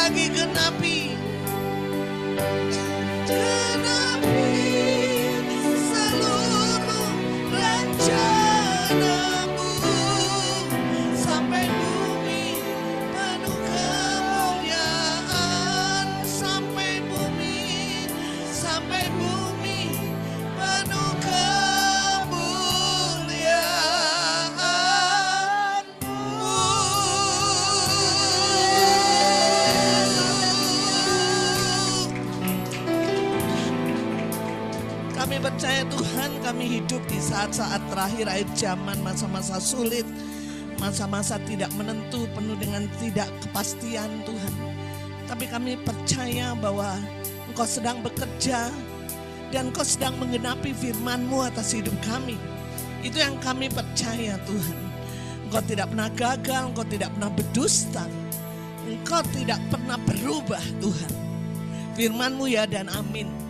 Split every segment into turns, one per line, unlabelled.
lagi genapi. Genapi seluruh rencanamu sampai bumi penuh kemuliaan, sampai bumi penuh kemuliaan-Mu. Kami percaya Tuhan, kami hidup di saat-saat terakhir akhir zaman, masa-masa sulit, masa-masa tidak menentu, penuh dengan tidak kepastian Tuhan. Tapi kami percaya bahwa Engkau sedang bekerja dan Engkau sedang menggenapi firman-Mu atas hidup kami. Itu yang kami percaya Tuhan. Engkau tidak pernah gagal, Engkau tidak pernah berdusta, Engkau tidak pernah berubah Tuhan. Firman-Mu ya dan amin.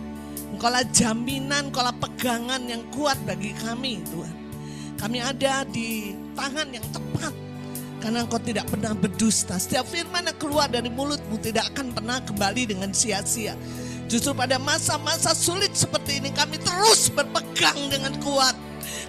Engkaulah jaminan, Engkaulah pegangan yang kuat bagi kami Tuhan. Kami ada di tangan yang tepat karena Engkau tidak pernah berdusta. Setiap firman yang keluar dari mulut-Mu tidak akan pernah kembali dengan sia-sia. Justru pada masa-masa sulit seperti ini kami terus berpegang dengan kuat.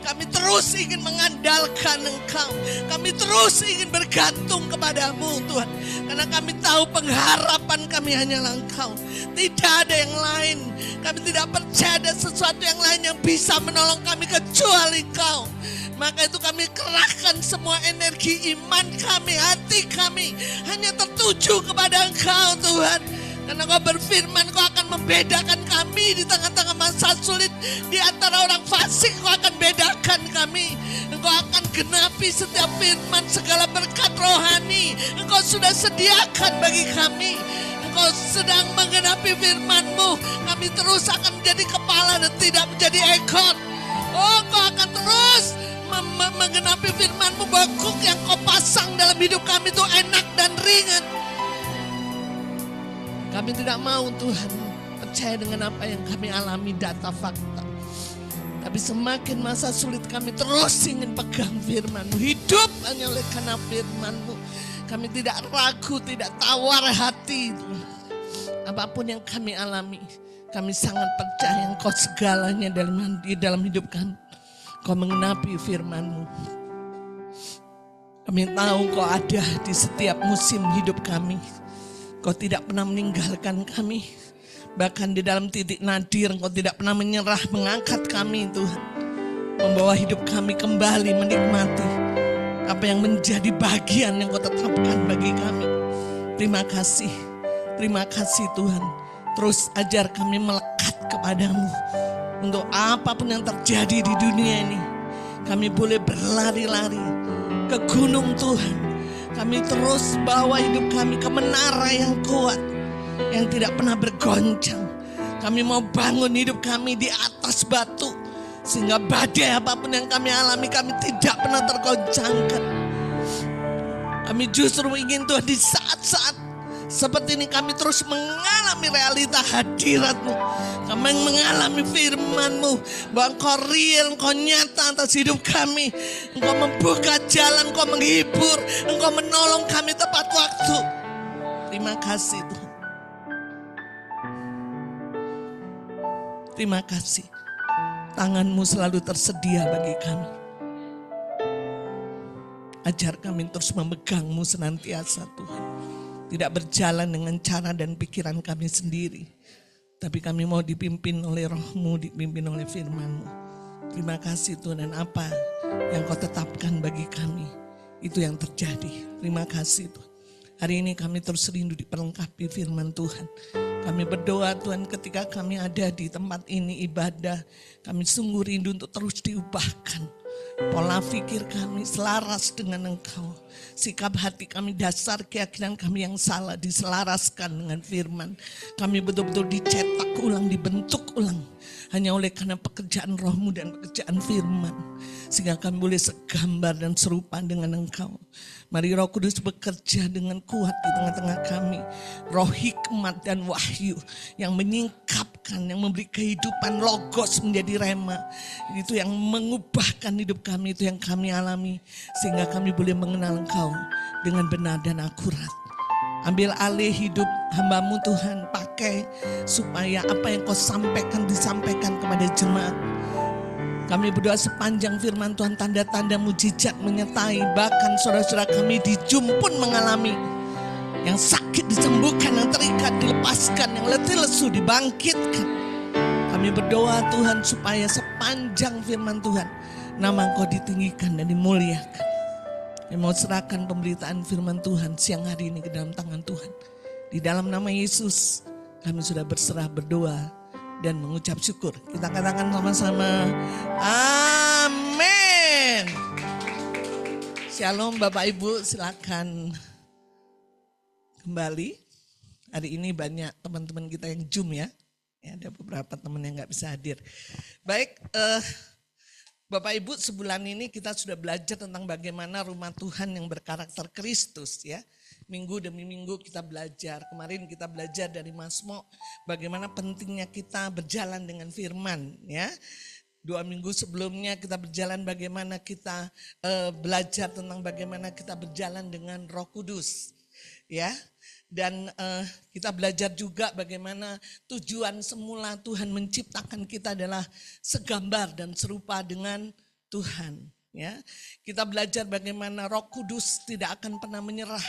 Kami terus ingin mengandalkan Engkau. Kami terus ingin bergantung kepadamu Tuhan. Karena kami tahu pengharapan kami hanyalah Engkau. Tidak ada yang lain. Kami tidak percaya ada sesuatu yang lain yang bisa menolong kami kecuali Engkau. Maka itu kami kerahkan semua energi iman kami, hati kami hanya tertuju kepada Engkau Tuhan. Karena Kau berfirman, Kau akan membedakan kami di tengah-tengah masa sulit. Di antara orang fasik, Kau akan bedakan kami. Engkau akan genapi setiap firman, segala berkat rohani Engkau sudah sediakan bagi kami. Engkau sedang menggenapi firman-Mu. Kami terus akan menjadi kepala dan tidak menjadi ekor. Oh, Kau akan terus menggenapi firman-Mu bahwa kuk yang Kau pasang dalam hidup kami itu enak dan ringan. Kami tidak mau Tuhan percaya dengan apa yang kami alami, data fakta. Tapi semakin masa sulit kami terus ingin pegang firman-Mu. Hidup hanya oleh karena firman-Mu. Kami tidak ragu, tidak tawar hati. Apapun yang kami alami, kami sangat percaya Engkau segalanya dalam hidup kami. Kau mengenapi firman-Mu. Kami tahu Kau ada di setiap musim hidup kami. Kau tidak pernah meninggalkan kami. Bahkan di dalam titik nadir Engkau tidak pernah menyerah mengangkat kami Tuhan. Membawa hidup kami kembali menikmati apa yang menjadi bagian yang Kau tetapkan bagi kami. Terima kasih Tuhan. Terus ajar kami melekat kepadamu. Untuk apapun yang terjadi di dunia ini, kami boleh berlari-lari ke gunung Tuhan. Kami terus bawa hidup kami ke menara yang kuat, yang tidak pernah bergoncang. Kami mau bangun hidup kami di atas batu, sehingga badai apapun yang kami alami, kami tidak pernah tergoncangkan. Kami justru ingin Tuhan di saat-saat seperti ini kami terus mengalami realita hadirat-Mu. Kami mengalami firman-Mu bahwa Engkau real, Engkau nyata atas hidup kami. Engkau membuka jalan, Engkau menghibur, Engkau menolong kami tepat waktu. Terima kasih Tuhan. Terima kasih. Tangan-Mu selalu tersedia bagi kami. Ajar kami terus memegang-Mu senantiasa Tuhan. Tidak berjalan dengan cara dan pikiran kami sendiri. Tapi kami mau dipimpin oleh Roh-Mu, dipimpin oleh firman-Mu. Terima kasih Tuhan, dan apa yang Kau tetapkan bagi kami, itu yang terjadi. Terima kasih Tuhan. Hari ini kami terus rindu diperlengkapi firman Tuhan. Kami berdoa Tuhan ketika kami ada di tempat ini ibadah, kami sungguh rindu untuk terus diubahkan. Pola pikir kami selaras dengan Engkau. Sikap hati kami, dasar keyakinan kami yang salah diselaraskan dengan firman. Kami betul-betul dicetak ulang, dibentuk ulang. Hanya oleh karena pekerjaan Roh-Mu dan pekerjaan firman. Sehingga kami boleh segambar dan serupa dengan Engkau. Mari Roh Kudus bekerja dengan kuat di tengah-tengah kami. Roh hikmat dan wahyu yang menyingkapkan, yang memberi kehidupan, logos menjadi rema. Itu yang mengubahkan hidup kami, itu yang kami alami. Sehingga kami boleh mengenal Engkau dengan benar dan akurat. Ambil alih hidup hamba-Mu Tuhan, pakai supaya apa yang Kau sampaikan disampaikan kepada jemaat. Kami berdoa sepanjang firman Tuhan, tanda-tanda mujizat menyertai, bahkan saudara-saudara kami di Zoom pun mengalami. Yang sakit disembuhkan, yang terikat dilepaskan, yang letih lesu dibangkitkan. Kami berdoa Tuhan supaya sepanjang firman Tuhan, nama Engkau ditinggikan dan dimuliakan. Yang mau serahkan pemberitaan firman Tuhan siang hari ini ke dalam tangan Tuhan. Di dalam nama Yesus kami sudah berserah, berdoa dan mengucap syukur. Kita katakan sama-sama, amin. Shalom Bapak Ibu, silakan kembali. Hari ini banyak teman-teman kita yang Zoom ya. Ada beberapa teman yang nggak bisa hadir. Baik, Bapak Ibu, sebulan ini kita sudah belajar tentang bagaimana rumah Tuhan yang berkarakter Kristus ya. Minggu demi minggu kita belajar. Kemarin kita belajar dari Mazmur bagaimana pentingnya kita berjalan dengan firman ya. 2 minggu sebelumnya kita berjalan bagaimana kita belajar tentang bagaimana kita berjalan dengan Roh Kudus ya. Dan kita belajar juga bagaimana tujuan semula Tuhan menciptakan kita adalah segambar dan serupa dengan Tuhan ya. Kita belajar bagaimana Roh Kudus tidak akan pernah menyerah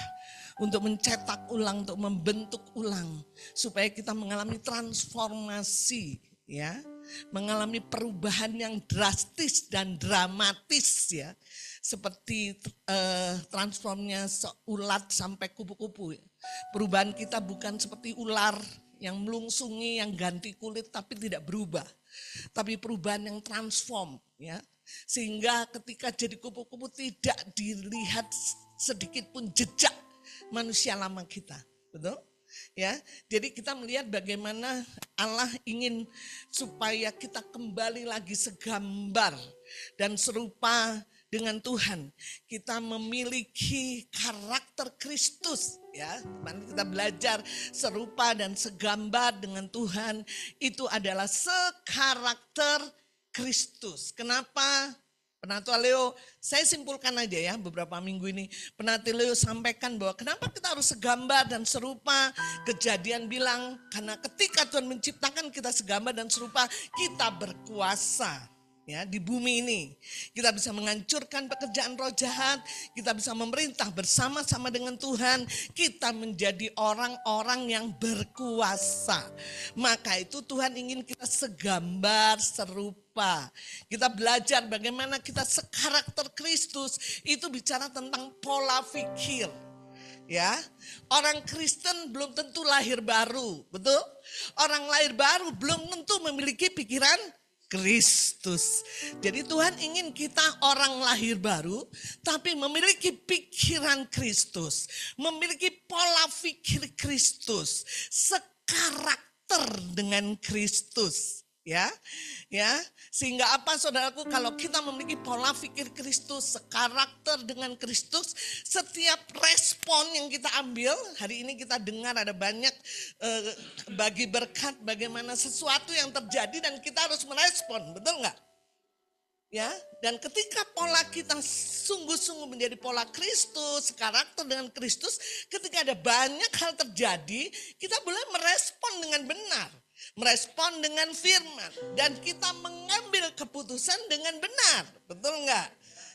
untuk mencetak ulang, untuk membentuk ulang supaya kita mengalami transformasi ya, mengalami perubahan yang drastis dan dramatis ya, seperti transformnya ulat sampai kupu-kupu. Perubahan kita bukan seperti ular yang melungsungi, yang ganti kulit tapi tidak berubah, tapi perubahan yang transform ya, sehingga ketika jadi kupu-kupu tidak dilihat sedikit pun jejak manusia lama kita, betul? Ya, jadi kita melihat bagaimana Allah ingin supaya kita kembali lagi segambar dan serupa dengan Tuhan. Kita memiliki karakter Kristus ya. Kita belajar serupa dan segambar dengan Tuhan itu adalah sekarakter Kristus. Kenapa? Penatua Leo, saya simpulkan aja ya beberapa minggu ini. Penatua Leo sampaikan bahwa kenapa kita harus segambar dan serupa. Kejadian bilang karena ketika Tuhan menciptakan kita segambar dan serupa, kita berkuasa ya di bumi ini. Kita bisa menghancurkan pekerjaan roh jahat, kita bisa memerintah bersama-sama dengan Tuhan, kita menjadi orang-orang yang berkuasa. Maka itu Tuhan ingin kita segambar serupa. Kita belajar bagaimana kita sekarakter Kristus, itu bicara tentang pola pikir. Ya, orang Kristen belum tentu lahir baru, betul? Orang lahir baru belum tentu memiliki pikiran Kristus. Jadi Tuhan ingin kita orang lahir baru tapi memiliki pikiran Kristus, memiliki pola pikir Kristus, sekarakter dengan Kristus. Ya, sehingga apa saudaraku, kalau kita memiliki pola pikir Kristus, sekarakter dengan Kristus, setiap respon yang kita ambil, hari ini kita dengar ada banyak bagi berkat bagaimana sesuatu yang terjadi dan kita harus merespon, betul nggak? Ya, dan ketika pola kita sungguh-sungguh menjadi pola Kristus, karakter dengan Kristus, ketika ada banyak hal terjadi, kita boleh merespon dengan benar. Merespon dengan firman dan kita mengambil keputusan dengan benar, betul enggak?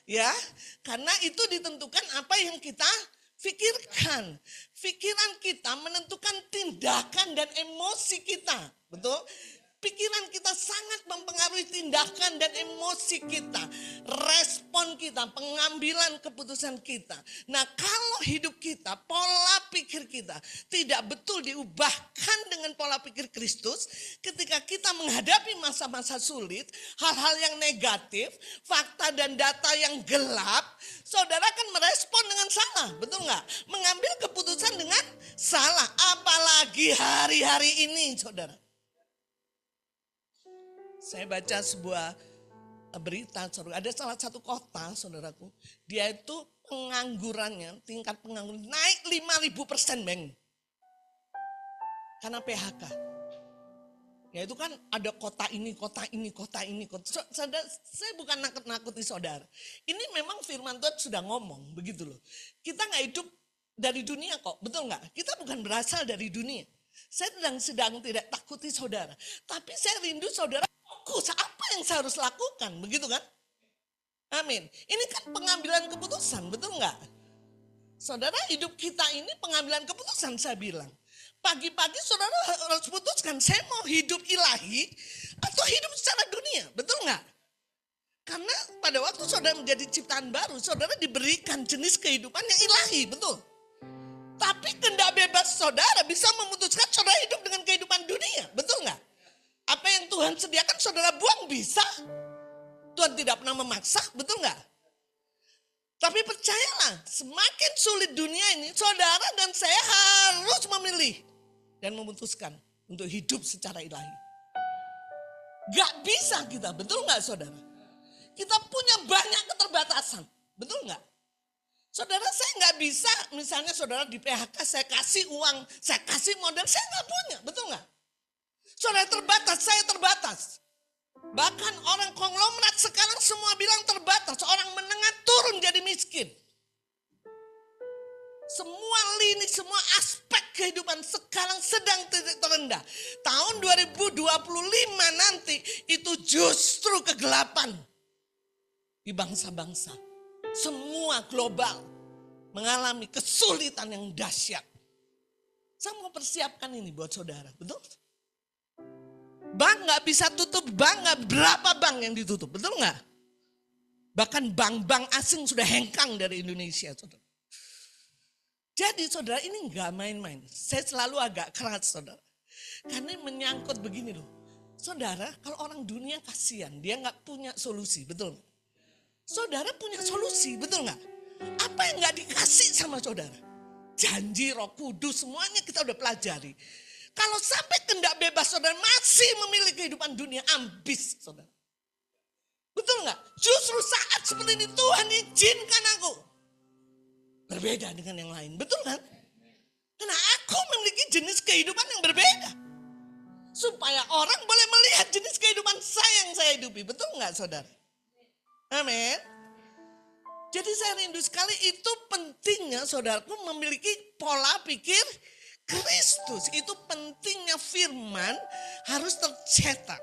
Ya, karena itu ditentukan apa yang kita pikirkan. Pikiran kita menentukan tindakan dan emosi kita, betul? Pikiran kita sangat mempengaruhi tindakan dan emosi kita, respon kita, pengambilan keputusan kita. Nah, kalau hidup kita, pola pikir kita tidak betul diubahkan dengan pola pikir Kristus, ketika kita menghadapi masa-masa sulit, hal-hal yang negatif, fakta dan data yang gelap, saudara akan merespon dengan salah, betul nggak? Mengambil keputusan dengan salah, apalagi hari-hari ini, saudara. Saya baca sebuah berita, ada salah satu kota, saudaraku, dia itu penganggurannya, tingkat pengangguran naik 5.000%, Bang. Karena PHK. Ya itu kan ada kota ini. Saya bukan nakut-nakuti saudara. Ini memang firman Tuhan sudah ngomong, begitu loh. Kita nggak hidup dari dunia kok, betul nggak? Kita bukan berasal dari dunia. Saya sedang tidak takuti saudara, tapi saya rindu saudara fokus apa yang saya harus lakukan, begitu kan? Amin. Ini kan pengambilan keputusan, betul nggak? Saudara, hidup kita ini pengambilan keputusan, saya bilang. Pagi-pagi saudara harus putuskan, saya mau hidup ilahi atau hidup secara dunia, betul nggak? Karena pada waktu saudara menjadi ciptaan baru, saudara diberikan jenis kehidupan yang ilahi, betul. Tapi kehendak bebas saudara bisa memutuskan saudara hidup dengan kehidupan dunia, betul nggak? Apa yang Tuhan sediakan saudara buang bisa. Tuhan tidak pernah memaksa, betul nggak? Tapi percayalah, semakin sulit dunia ini, saudara dan saya harus memilih dan memutuskan untuk hidup secara ilahi. Gak bisa kita, betul nggak saudara? Kita punya banyak keterbatasan, betul nggak? Saudara, saya nggak bisa, misalnya saudara di PHK, saya kasih uang, saya kasih modal, saya nggak punya, betul nggak? Saudara terbatas, saya terbatas. Bahkan orang konglomerat sekarang semua bilang terbatas, orang menengah turun jadi miskin. Semua lini, semua aspek kehidupan sekarang sedang titik terendah. Tahun 2025 nanti itu justru kegelapan di bangsa-bangsa. Semua global mengalami kesulitan yang dahsyat. Saya mau persiapkan ini buat saudara, betul? Bank gak bisa tutup, berapa bank yang ditutup, betul gak? Bahkan bank-bank asing sudah hengkang dari Indonesia, saudara. Jadi saudara, ini gak main-main. Saya selalu agak keras, saudara. Karena menyangkut begini loh. Saudara, kalau orang dunia kasihan, dia gak punya solusi, betul gak? Saudara punya solusi, betul gak? Apa yang gak dikasih sama saudara? Janji, Roh Kudus, semuanya kita udah pelajari. Kalau sampai kehendak bebas saudara masih memilih kehidupan dunia, ambis saudara. Betul gak? Justru saat seperti ini Tuhan izinkan aku berbeda dengan yang lain, betul kan? Karena aku memiliki jenis kehidupan yang berbeda. Supaya orang boleh melihat jenis kehidupan saya yang saya hidupi, betul gak saudara? Amin. Jadi saya rindu sekali, itu pentingnya saudaraku memiliki pola pikir Kristus. Itu pentingnya firman harus tercetak.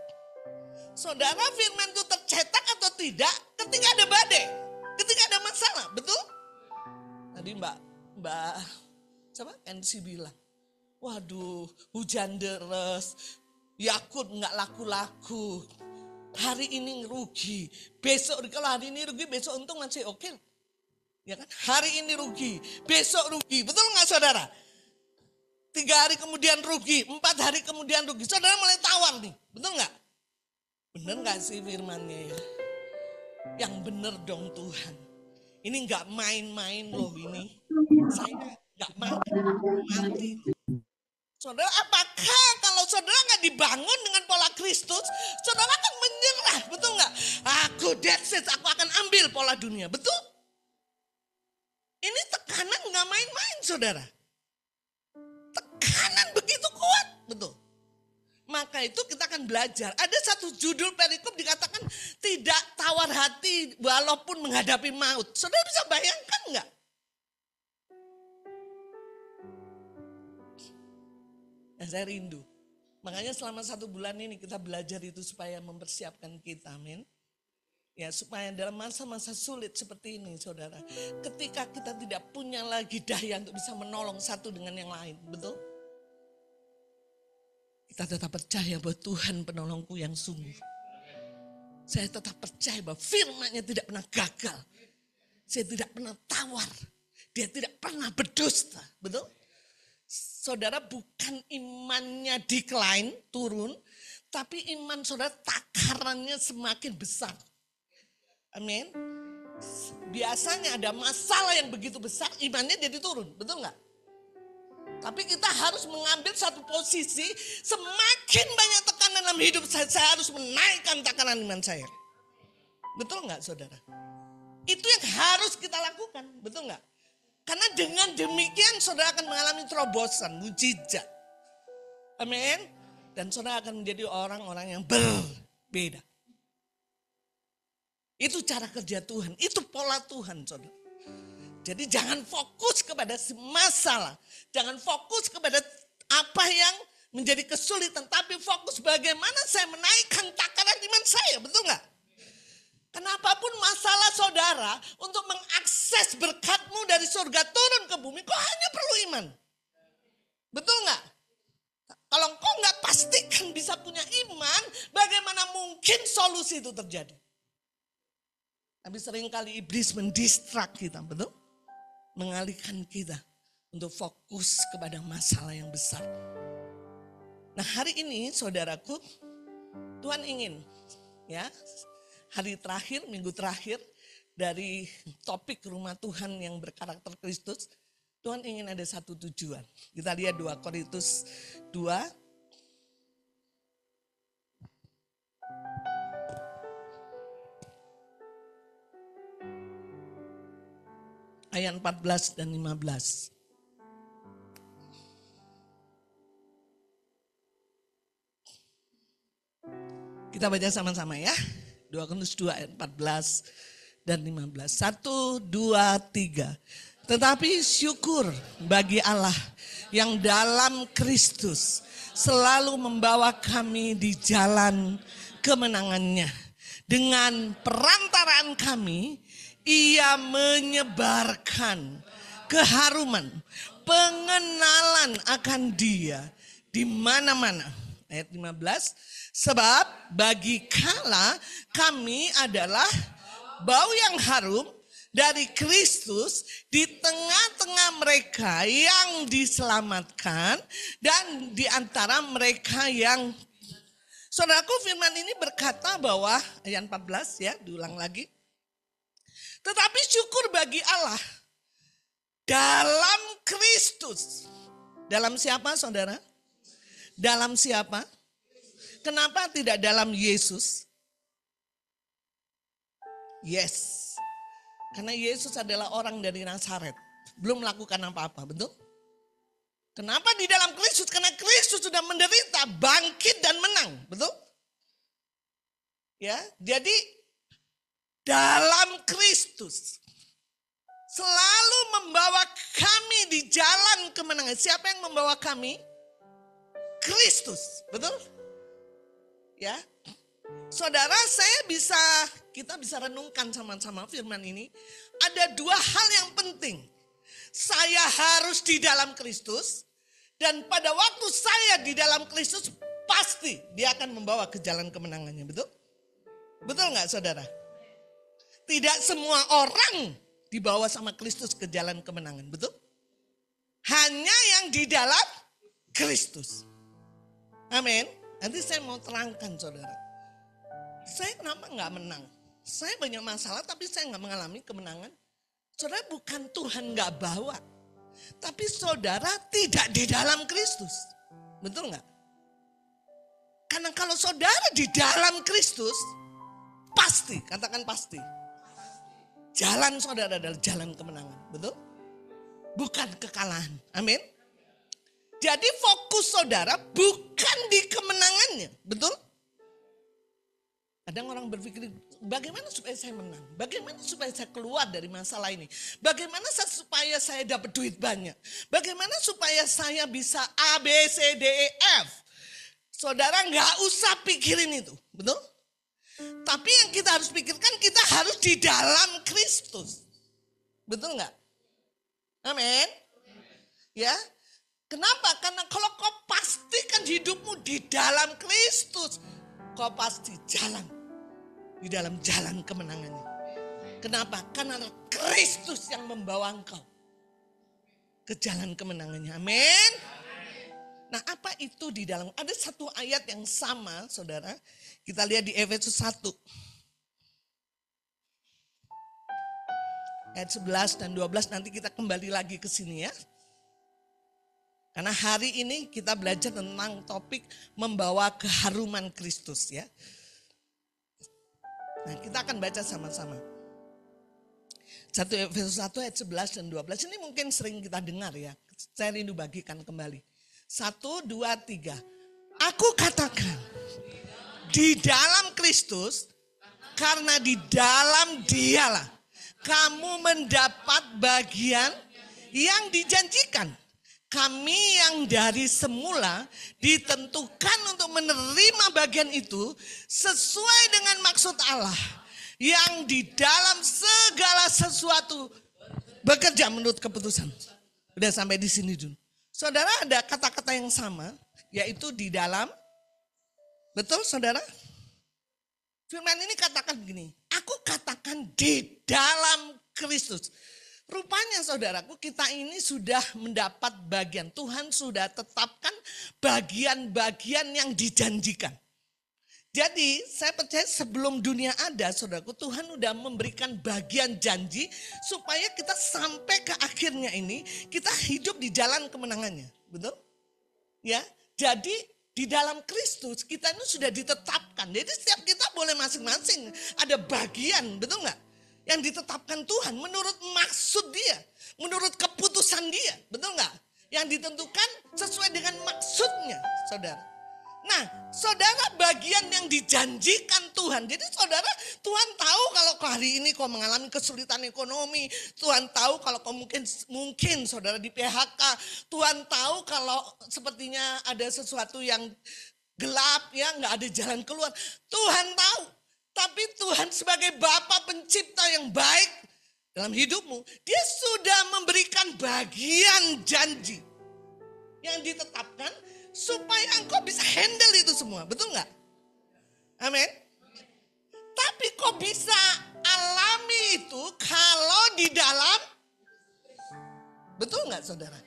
Saudara, firman itu tercetak atau tidak ketika ada badai, ketika ada masalah, betul? Tadi Mbak siapa? NC bilang, waduh hujan deras, Yakut nggak laku-laku. Hari ini rugi, besok kalau hari ini rugi, besok untung masih oke. Ya kan? Hari ini rugi, besok rugi, betul nggak saudara? 3 hari kemudian rugi, 4 hari kemudian rugi. Saudara mulai tawar nih, betul nggak? Bener nggak sih firmannya ya? Yang bener dong Tuhan. Ini nggak main-main loh ini. Saya nggak mati. Saudara, apakah kalau saudara nggak dibangun dengan pola Kristus, saudara akan menyerah, betul nggak? Aku that's it, aku akan ambil pola dunia, betul? Ini tekanan nggak main-main, saudara. Tekanan begitu kuat, betul. Maka itu kita akan belajar. Ada satu judul perikop dikatakan tidak tawar hati walaupun menghadapi maut. Saudara bisa bayangkan nggak? Nah, saya rindu. Makanya selama 1 bulan ini kita belajar itu supaya mempersiapkan kita, amin. Ya, supaya dalam masa-masa sulit seperti ini, saudara. Ketika kita tidak punya lagi daya untuk bisa menolong satu dengan yang lain, betul? Kita tetap percaya bahwa Tuhan penolongku yang sungguh. Saya tetap percaya bahwa firman-Nya tidak pernah gagal. Saya tidak pernah tawar. Dia tidak pernah berdusta, betul? Saudara, bukan imannya decline, turun, tapi iman saudara takarannya semakin besar. Amin. Biasanya ada masalah yang begitu besar, imannya jadi turun, betul nggak? Tapi kita harus mengambil satu posisi, semakin banyak tekanan dalam hidup saya harus menaikkan takaran iman saya. Betul nggak saudara? Itu yang harus kita lakukan, betul nggak? Karena dengan demikian saudara akan mengalami terobosan, mujizat. Amin. Dan saudara akan menjadi orang-orang yang berbeda. Itu cara kerja Tuhan, itu pola Tuhan saudara. Jadi jangan fokus kepada masalah. Jangan fokus kepada apa yang menjadi kesulitan. Tapi fokus bagaimana saya menaikkan takaran iman saya. Betul nggak? Kenapapun masalah saudara, untuk mengakses berkatmu dari surga turun ke bumi, kau hanya perlu iman. Betul nggak? Kalau engkau nggak pastikan bisa punya iman, bagaimana mungkin solusi itu terjadi? Tapi seringkali iblis mendistrak kita, betul? Mengalihkan kita untuk fokus kepada masalah yang besar. Nah, hari ini saudaraku, Tuhan ingin ya, hari terakhir, minggu terakhir dari topik rumah Tuhan yang berkarakter Kristus, Tuhan ingin ada satu tujuan. Kita lihat 2 Korintus 2 ayat 14 dan 15. Kita baca sama-sama ya. 2 Korintus 2 ayat 14 dan 15. 1, 2, 3. Tetapi syukur bagi Allah yang dalam Kristus selalu membawa kami di jalan kemenangannya. Dengan perantaraan kami, Ia menyebarkan keharuman, pengenalan akan Dia di mana-mana. Ayat 15, sebab bagi kala kami adalah bau yang harum dari Kristus di tengah-tengah mereka yang diselamatkan dan di antara mereka yang... Saudaraku, firman ini berkata bahwa, ayat 14 ya, diulang lagi. Tetapi syukur bagi Allah dalam Kristus. Dalam siapa saudara? Dalam siapa? Kenapa tidak dalam Yesus? Yes. Karena Yesus adalah orang dari Nazaret. Belum melakukan apa-apa, betul? Kenapa di dalam Kristus? Karena Kristus sudah menderita, bangkit dan menang, betul? Ya, jadi dalam Kristus selalu membawa kami di jalan kemenangan. Siapa yang membawa kami? Kristus, betul? Ya. Saudara, kita bisa renungkan sama-sama firman ini. Ada 2 hal yang penting. Saya harus di dalam Kristus, dan pada waktu saya di dalam Kristus, pasti Dia akan membawa ke jalan kemenangannya, betul? Betul nggak saudara? Tidak semua orang dibawa sama Kristus ke jalan kemenangan, betul? Hanya yang di dalam Kristus. Amin. Nanti saya mau terangkan saudara. Saya kenapa nggak menang? Saya banyak masalah tapi saya nggak mengalami kemenangan. Saudara, bukan Tuhan nggak bawa. Tapi saudara tidak di dalam Kristus. Betul nggak? Karena kalau saudara di dalam Kristus, pasti, katakan pasti. Jalan saudara adalah jalan kemenangan. Betul? Bukan kekalahan. Amin. Jadi fokus saudara bukan di kemenangannya. Betul? Kadang orang berpikir, bagaimana supaya saya menang? Bagaimana supaya saya keluar dari masalah ini? Bagaimana supaya saya dapat duit banyak? Bagaimana supaya saya bisa A, B, C, D, E, F? Saudara nggak usah pikirin itu, betul? Tapi yang kita harus pikirkan, kita harus di dalam Kristus. Betul nggak? Amin. Ya. Kenapa? Karena kalau kau pastikan hidupmu di dalam Kristus, kau pasti jalan di dalam jalan kemenangannya. Kenapa? Karena Kristus yang membawa engkau ke jalan kemenangannya. Amin. Nah, apa itu di dalam? Ada satu ayat yang sama, saudara. Kita lihat di Efesus 1. Ayat 11 dan 12, nanti kita kembali lagi ke sini ya. Karena hari ini kita belajar tentang topik membawa keharuman Kristus ya. Nah, kita akan baca sama-sama. 1 Efesus 1 ayat 11 dan 12. Ini mungkin sering kita dengar ya. Saya rindu bagikan kembali. 1, 2, 3. Aku katakan di dalam Kristus, karena di dalam Dialah kamu mendapat bagian yang dijanjikan. Kami yang dari semula ditentukan untuk menerima bagian itu sesuai dengan maksud Allah yang di dalam segala sesuatu bekerja menurut keputusan. Udah sampai di sini dulu. Saudara, ada kata-kata yang sama, yaitu di dalam. Betul saudara? Firman ini katakan begini, aku katakan di dalam Kristus. Rupanya saudaraku, kita ini sudah mendapat bagian. Tuhan sudah tetapkan bagian-bagian yang dijanjikan. Jadi saya percaya sebelum dunia ada, saudaraku, Tuhan sudah memberikan bagian janji supaya kita sampai ke akhirnya ini, kita hidup di jalan kemenangannya. Betul? Ya, jadi di dalam Kristus kita ini sudah ditetapkan. Jadi setiap kita boleh masing-masing ada bagian, betul nggak? Yang ditetapkan Tuhan menurut maksud Dia, menurut keputusan Dia, betul nggak? Yang ditentukan sesuai dengan maksudnya, saudara. Nah, saudara, bagian yang dijanjikan Tuhan. Jadi saudara, Tuhan tahu kalau hari ini kau mengalami kesulitan ekonomi. Tuhan tahu kalau kau mungkin saudara di PHK. Tuhan tahu kalau sepertinya ada sesuatu yang gelap, ya nggak ada jalan keluar. Tuhan tahu. Tapi Tuhan sebagai Bapa pencipta yang baik dalam hidupmu, Dia sudah memberikan bagian janji yang ditetapkan supaya engkau bisa handle itu semua. Betul nggak? Amin. Tapi kok bisa alami itu kalau di dalam, betul nggak saudara?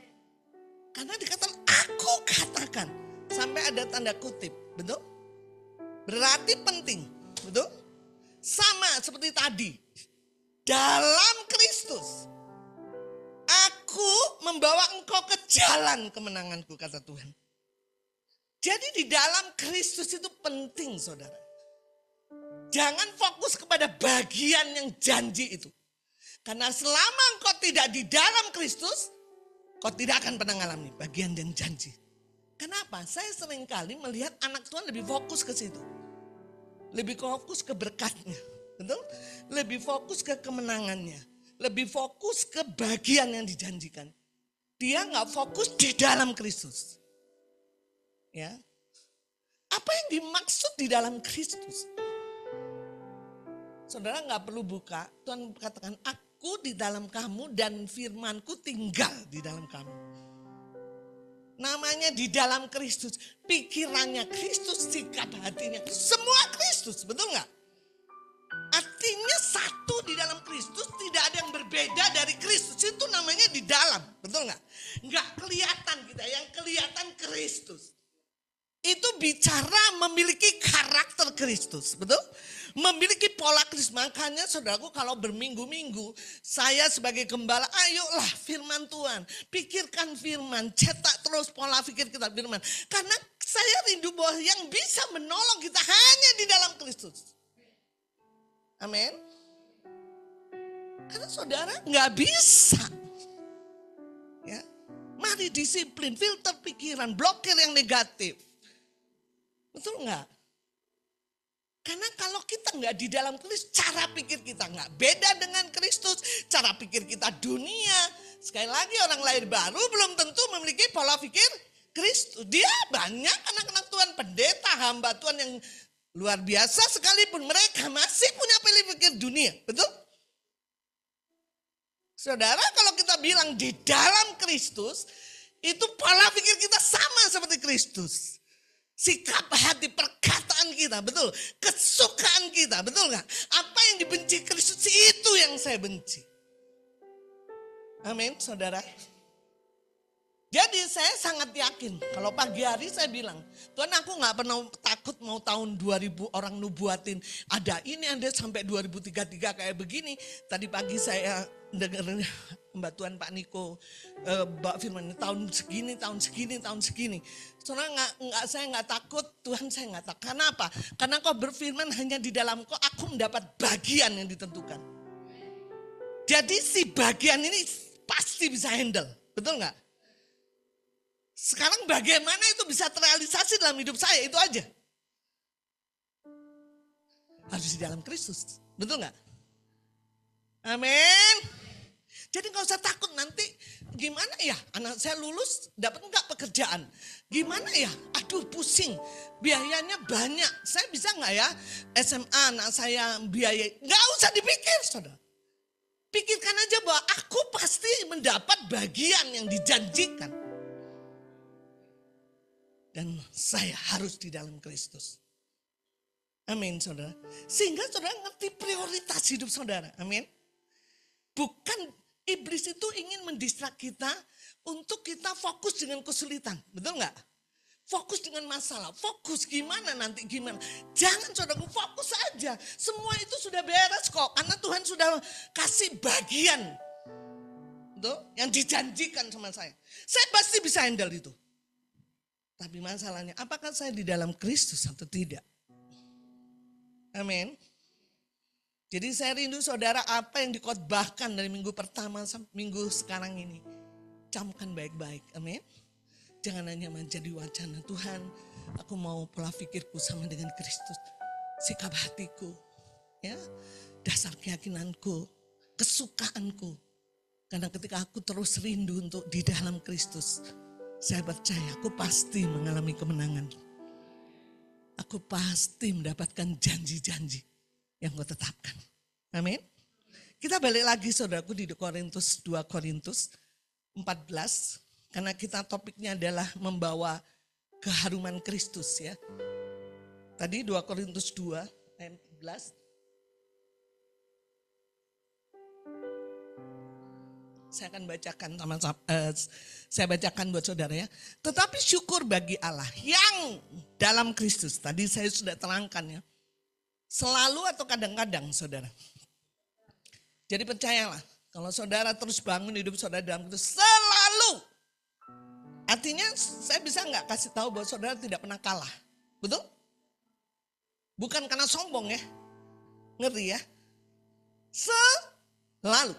Karena dikatakan aku katakan, sampai ada tanda kutip, betul? Berarti penting, betul? Sama seperti tadi, dalam Kristus aku membawa engkau ke jalan kemenanganku, kata Tuhan. Jadi di dalam Kristus itu penting, saudara. Jangan fokus kepada bagian yang janji itu. Karena selama engkau tidak di dalam Kristus, kau tidak akan pernah mengalami bagian dan janji. Kenapa? Saya seringkali melihat anak Tuhan lebih fokus ke situ. Lebih fokus ke berkatnya. Betul? Lebih fokus ke kemenangannya. Lebih fokus ke bagian yang dijanjikan. Dia nggak fokus di dalam Kristus. Ya, apa yang dimaksud di dalam Kristus? Saudara nggak perlu buka. Tuhan katakan, aku di dalam kamu dan firmanku tinggal di dalam kamu. Namanya di dalam Kristus. Pikirannya Kristus, sikap hatinya semua Kristus, betul nggak? Artinya satu di dalam Kristus, tidak ada yang berbeda dari Kristus. Itu namanya di dalam, betul nggak? Nggak kelihatan kita, yang kelihatan Kristus. Itu bicara memiliki karakter Kristus, betul? Memiliki pola Kristus. Makanya saudaraku, kalau berminggu-minggu saya sebagai gembala, ayolah firman Tuhan. Pikirkan firman, cetak terus pola pikir kita firman. Karena saya rindu bahwa yang bisa menolong kita hanya di dalam Kristus. Amin. Karena saudara nggak bisa. Ya, mari disiplin, filter pikiran, blokir yang negatif. Betul nggak? Karena kalau kita nggak di dalam Kristus, cara pikir kita nggak beda dengan Kristus. Cara pikir kita dunia. Sekali lagi, orang lahir baru belum tentu memiliki pola pikir Kristus. Dia banyak anak-anak Tuhan, pendeta, hamba Tuhan yang luar biasa sekalipun mereka masih punya pola pikir dunia. Betul? Saudara, kalau kita bilang di dalam Kristus, itu pola pikir kita sama seperti Kristus. Sikap hati, perkataan kita, betul. Kesukaan kita, betul gak? Apa yang dibenci Kristus itu yang saya benci. Amin, saudara. Jadi saya sangat yakin, kalau pagi hari saya bilang, Tuhan aku gak pernah takut mau tahun 2000 orang nubuatin. Ada ini, ada sampai 2033 kayak begini. Tadi pagi saya dengar Mbak Tuhan Pak Niko, Mbak Firman, tahun segini. Soalnya saya nggak takut, Tuhan saya nggak takut. Kenapa? Karena kau berfirman hanya di dalam kau, aku mendapat bagian yang ditentukan. Jadi si bagian ini pasti bisa handle, betul nggak? Sekarang bagaimana itu bisa terrealisasi dalam hidup saya, itu aja. Harus di dalam Kristus, betul nggak? Amin. Jadi nggak usah takut nanti gimana ya anak saya lulus dapat nggak pekerjaan. Gimana ya, aduh pusing, biayanya banyak. Saya bisa nggak ya SMA anak saya biaya. Nggak usah dipikir saudara. Pikirkan aja bahwa aku pasti mendapat bagian yang dijanjikan. Dan saya harus di dalam Kristus. Amin saudara. Sehingga saudara ngerti prioritas hidup saudara. Amin. Bukan iblis itu ingin mendistrak kita untuk kita fokus dengan kesulitan. Betul nggak? Fokus dengan masalah. Fokus gimana nanti gimana. Jangan saudaraku, fokus aja. Semua itu sudah beres kok. Karena Tuhan sudah kasih bagian. Betul? Yang dijanjikan sama saya. Saya pasti bisa handle itu. Tapi masalahnya apakah saya di dalam Kristus atau tidak? Amin. Jadi saya rindu saudara apa yang dikhotbahkan dari minggu pertama sampai minggu sekarang ini. Camkan baik-baik, amin. Jangan hanya menjadi wacana, Tuhan aku mau pola pikirku sama dengan Kristus. Sikap hatiku, ya, dasar keyakinanku, kesukaanku. Karena ketika aku terus rindu untuk di dalam Kristus, saya percaya aku pasti mengalami kemenangan. Aku pasti mendapatkan janji-janji yang kau tetapkan. Amin. Kita balik lagi saudaraku di 2 Korintus 14. Karena kita topiknya adalah membawa keharuman Kristus ya. Tadi 2 Korintus 2 ayat 14. Saya akan bacakan saya bacakan buat saudara ya. Tetapi syukur bagi Allah yang dalam Kristus. Tadi saya sudah terangkan ya. Selalu atau kadang-kadang saudara. Jadi percayalah, kalau saudara terus bangun hidup saudara dalam Kristus selalu. Artinya saya bisa nggak kasih tahu bahwa saudara tidak pernah kalah. Betul? Bukan karena sombong ya. Ngerti ya? Selalu.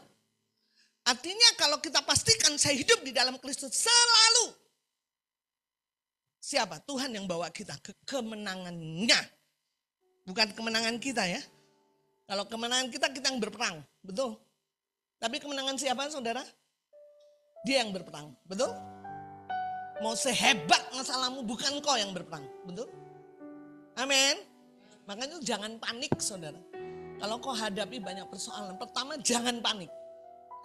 Artinya kalau kita pastikan saya hidup di dalam Kristus selalu. Siapa? Tuhan yang bawa kita ke kemenangannya. Bukan kemenangan kita ya. Kalau kemenangan kita yang berperang. Betul. Tapi kemenangan siapa saudara? Dia yang berperang. Betul? Mau sehebat masalahmu bukan kau yang berperang. Betul? Amin. Makanya jangan panik saudara. Kalau kau hadapi banyak persoalan. Pertama jangan panik.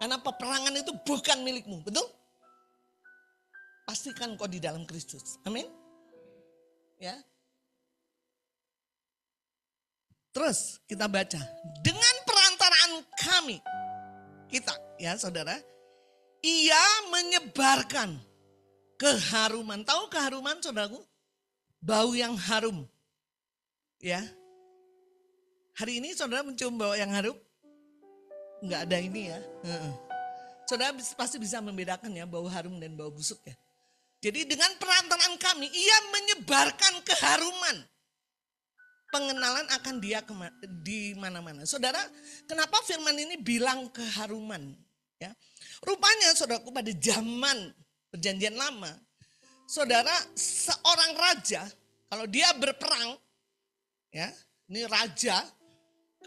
Karena peperangan itu bukan milikmu. Betul? Pastikan kau di dalam Kristus. Amin. Ya. Terus kita baca, dengan perantaraan kami, kita ya saudara, ia menyebarkan keharuman. Tahu keharuman saudaraku? Bau yang harum. Ya. Hari ini saudara mencium bau yang harum? Enggak ada ini ya. Saudara pasti bisa membedakan ya bau harum dan bau busuk ya. Jadi dengan perantaraan kami, ia menyebarkan keharuman. Pengenalan akan dia di mana-mana. Saudara, kenapa firman ini bilang keharuman? Ya, rupanya saudaraku pada zaman perjanjian lama, saudara seorang raja kalau dia berperang, ya ini raja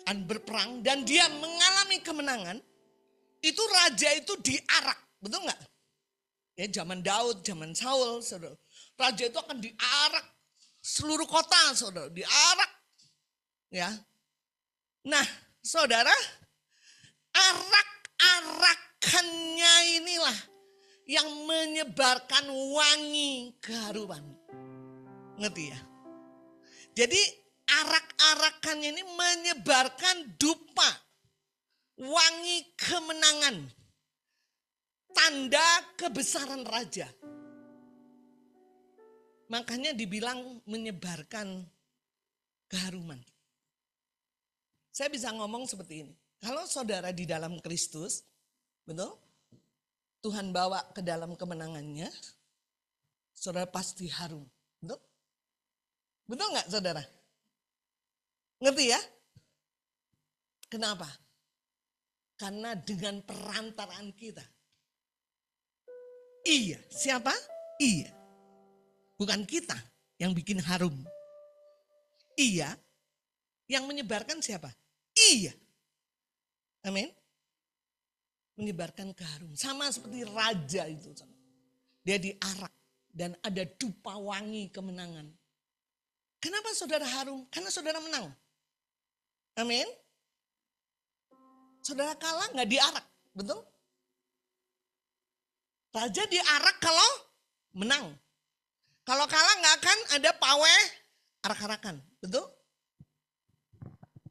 akan berperang dan dia mengalami kemenangan, itu raja itu diarak, betul nggak? Ya zaman Daud, zaman Saul, saudara, raja itu akan diarak. Seluruh kota saudara diarak. Ya. Nah saudara, arak-arakannya inilah yang menyebarkan wangi keharuman. Ngerti ya? Jadi arak-arakannya ini menyebarkan dupa, wangi kemenangan, tanda kebesaran raja. Makanya dibilang menyebarkan keharuman. Saya bisa ngomong seperti ini. Kalau saudara di dalam Kristus, betul? Tuhan bawa ke dalam kemenangannya, saudara pasti harum. Betul? Betul nggak saudara? Ngerti ya? Kenapa? Karena dengan perantaraan kita. Iya, siapa? Iya. Bukan kita yang bikin harum. Iya. Yang menyebarkan siapa? Iya. Amin. menyebarkan keharuman. Sama seperti raja itu. Dia diarak dan ada dupa wangi kemenangan. Kenapa saudara harum? Karena saudara menang. Amin. Saudara kalah nggak diarak, betul? Raja diarak kalau menang. Kalau kalah nggak akan ada pawai arak-arakan, betul?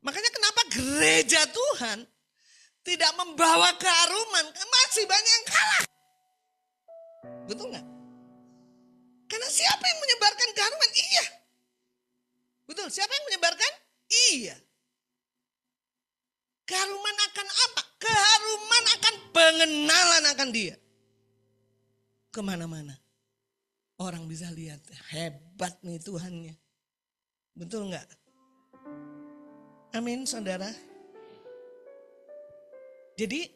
Makanya kenapa gereja Tuhan tidak membawa keharuman, masih banyak yang kalah. Betul nggak? Karena siapa yang menyebarkan keharuman? Iya. Betul, siapa yang menyebarkan? Iya. Keharuman akan apa? Keharuman akan pengenalan akan dia. Kemana-mana. Orang bisa lihat, hebat nih Tuhannya. Betul nggak? Amin saudara. Jadi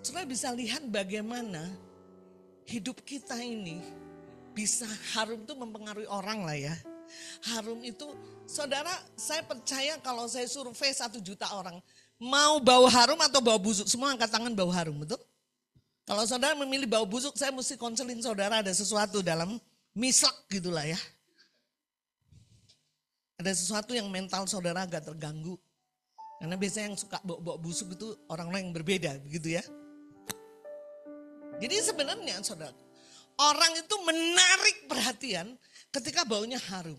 saudara bisa lihat bagaimana hidup kita ini bisa harum itu mempengaruhi orang lah ya. Harum itu, saudara saya percaya kalau saya survei 1 juta orang. Mau bau harum atau bau busuk, semua angkat tangan bau harum, betul? Kalau saudara memilih bau busuk, saya mesti konselin saudara ada sesuatu dalam mislak gitulah ya. Ada sesuatu yang mental saudara agak terganggu. Karena biasanya yang suka bau busuk itu orang-orang yang berbeda begitu ya. Jadi sebenarnya saudara, orang itu menarik perhatian ketika baunya harum.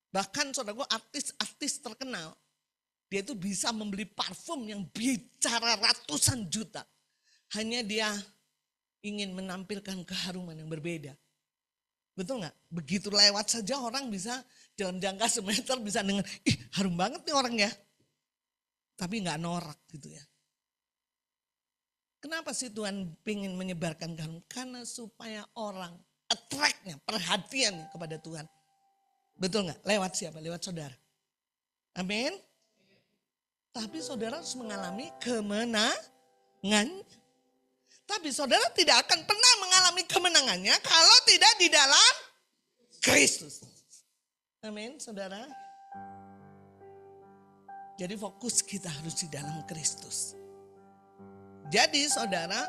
Bahkan saudaraku artis-artis terkenal, dia itu bisa membeli parfum yang bicara ratusan juta. Hanya dia ingin menampilkan keharuman yang berbeda. Betul gak? Begitu lewat saja orang bisa dalam jangka semeter bisa dengar, ih harum banget nih orangnya. Tapi gak norak gitu ya. Kenapa sih Tuhan ingin menyebarkan keharuman? Karena supaya orang attract-nya, perhatiannya kepada Tuhan. Betul gak? Lewat siapa? Lewat saudara. Amin. Tapi saudara harus mengalami kemenangan. Tapi saudara tidak akan pernah mengalami kemenangannya kalau tidak di dalam Kristus. Amin saudara. Jadi fokus kita harus di dalam Kristus. Jadi saudara,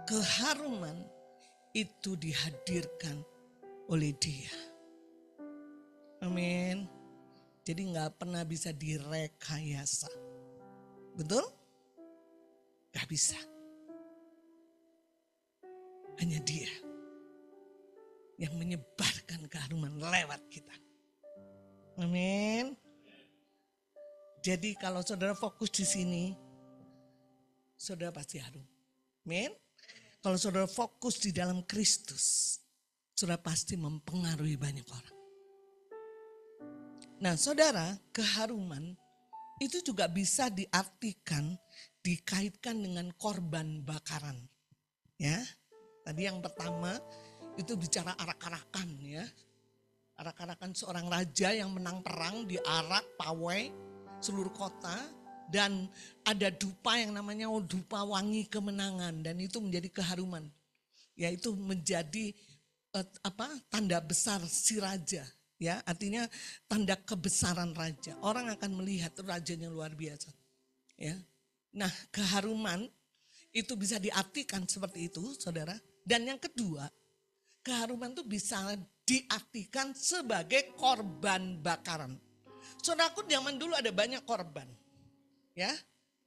keharuman itu dihadirkan oleh Dia. Amin. Jadi gak pernah bisa direkayasa. Betul? Gak bisa. Hanya Dia yang menyebarkan keharuman lewat kita. Amin. Jadi kalau saudara fokus di sini, saudara pasti harum. Amin. Kalau saudara fokus di dalam Kristus, saudara pasti mempengaruhi banyak orang. Nah saudara, keharuman itu juga bisa diartikan, dikaitkan dengan korban bakaran. Ya, tadi yang pertama itu bicara arak-arakan ya. Arak-arakan seorang raja yang menang perang, diarak pawai seluruh kota. Dan ada dupa yang namanya dupa wangi kemenangan. Dan itu menjadi keharuman. Yaitu menjadi tanda besar si raja. Ya, artinya tanda kebesaran raja. Orang akan melihat rajanya luar biasa. Ya. Nah, keharuman itu bisa diartikan seperti itu, saudara. Dan yang kedua, keharuman itu bisa diartikan sebagai korban bakaran. Saudaraku, zaman dulu ada banyak korban. Ya,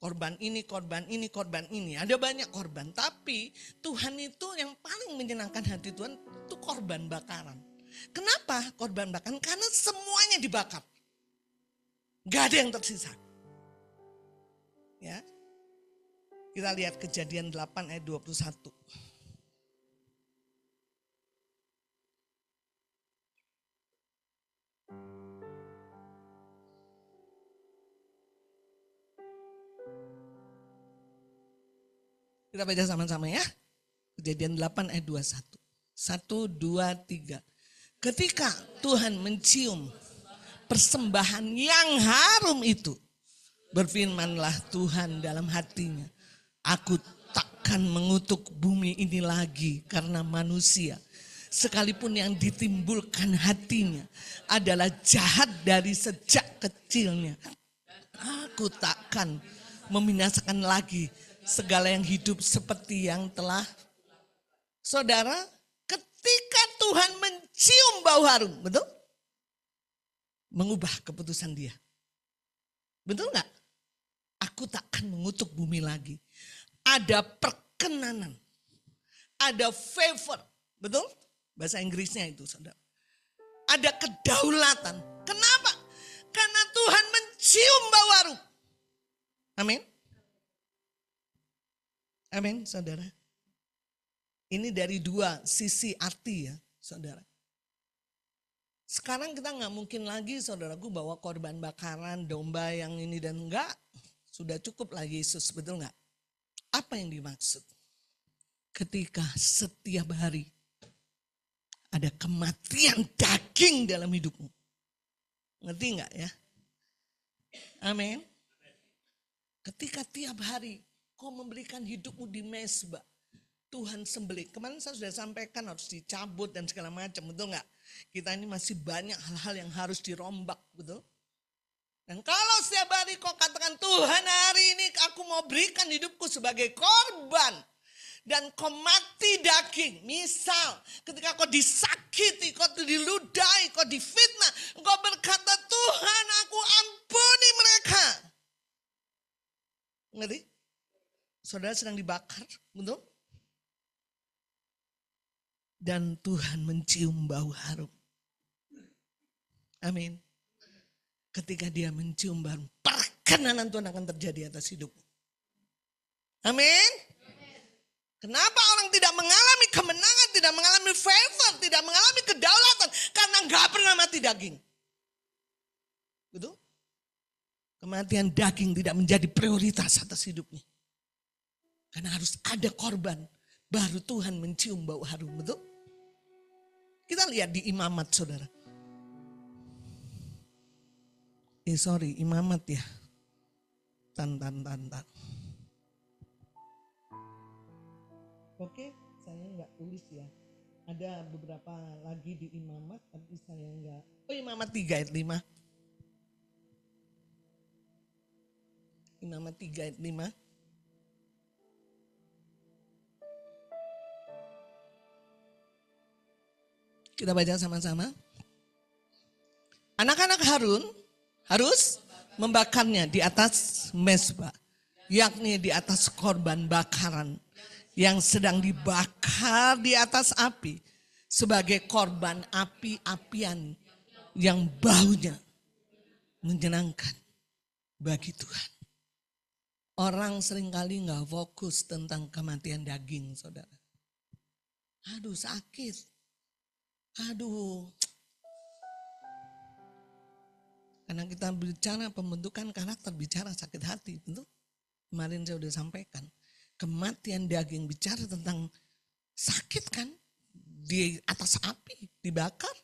korban ini, korban ini, korban ini. Ada banyak korban, tapi Tuhan itu yang paling menyenangkan hati Tuhan itu korban bakaran. Kenapa korban bakaran? Karena semuanya dibakar. Gak ada yang tersisa. Ya. Kita lihat Kejadian 8 ayat 21. Kita baca sama-sama ya. Kejadian 8 ayat 21. 1, 2, 3. Ketika Tuhan mencium persembahan yang harum itu, berfirmanlah Tuhan dalam hatinya, aku takkan mengutuk bumi ini lagi karena manusia. Sekalipun yang ditimbulkan hatinya adalah jahat dari sejak kecilnya. Aku takkan membinasakan lagi segala yang hidup seperti yang telah. Saudara, ketika Tuhan mencium bau harum, betul? Mengubah keputusan dia. Betul nggak? Aku takkan mengutuk bumi lagi. Ada perkenanan. Ada favor. Betul? Bahasa Inggrisnya itu, saudara. Ada kedaulatan. Kenapa? Karena Tuhan mencium bau harum. Amin. Amin, saudara. Ini dari dua sisi arti ya, saudara. Sekarang kita nggak mungkin lagi, saudaraku, bawa korban bakaran, domba yang ini dan enggak. Sudah cukup lah Yesus, betul nggak? Apa yang dimaksud? Ketika setiap hari ada kematian daging dalam hidupmu. Ngerti nggak ya? Amin. Ketika tiap hari kau memberikan hidupmu di mezbah, Tuhan sembelih. Kemarin saya sudah sampaikan harus dicabut dan segala macam, betul nggak? Kita ini masih banyak hal-hal yang harus dirombak, betul? Dan kalau setiap hari kau katakan, Tuhan hari ini aku mau berikan hidupku sebagai korban. Dan kau mati daging. Misal ketika kau disakiti, kau diludahi, kau difitnah. Kau berkata, Tuhan aku ampuni mereka. Ngerti? Saudara sedang dibakar, betul? Dan Tuhan mencium bau harum. Amin. Ketika dia mencium bau harum, perkenanan Tuhan akan terjadi atas hidupmu. Amin. Kenapa orang tidak mengalami kemenangan, tidak mengalami favor, tidak mengalami kedaulatan? Karena nggak pernah mati daging. Betul? Kematian daging tidak menjadi prioritas atas hidupnya. Karena harus ada korban, baru Tuhan mencium bau harum, betul? Kita lihat di imamat, saudara. Imamat ya. Tan. Oke, saya nggak tulis ya. Ada beberapa lagi di imamat, tapi saya nggak. Oh, imamat 3 ayat 5. Imamat 3 ayat 5. Kita baca sama-sama. Anak-anak Harun harus membakarnya di atas mezbah, yakni di atas korban bakaran yang sedang dibakar di atas api sebagai korban api-apian yang baunya menyenangkan bagi Tuhan. Orang seringkali nggak fokus tentang kematian daging, saudara. Aduh sakit. Aduh. Karena kita bicara pembentukan karakter, bicara sakit hati. Tentu kemarin saya sudah sampaikan. Kematian daging bicara tentang sakit kan. Di atas api, dibakar.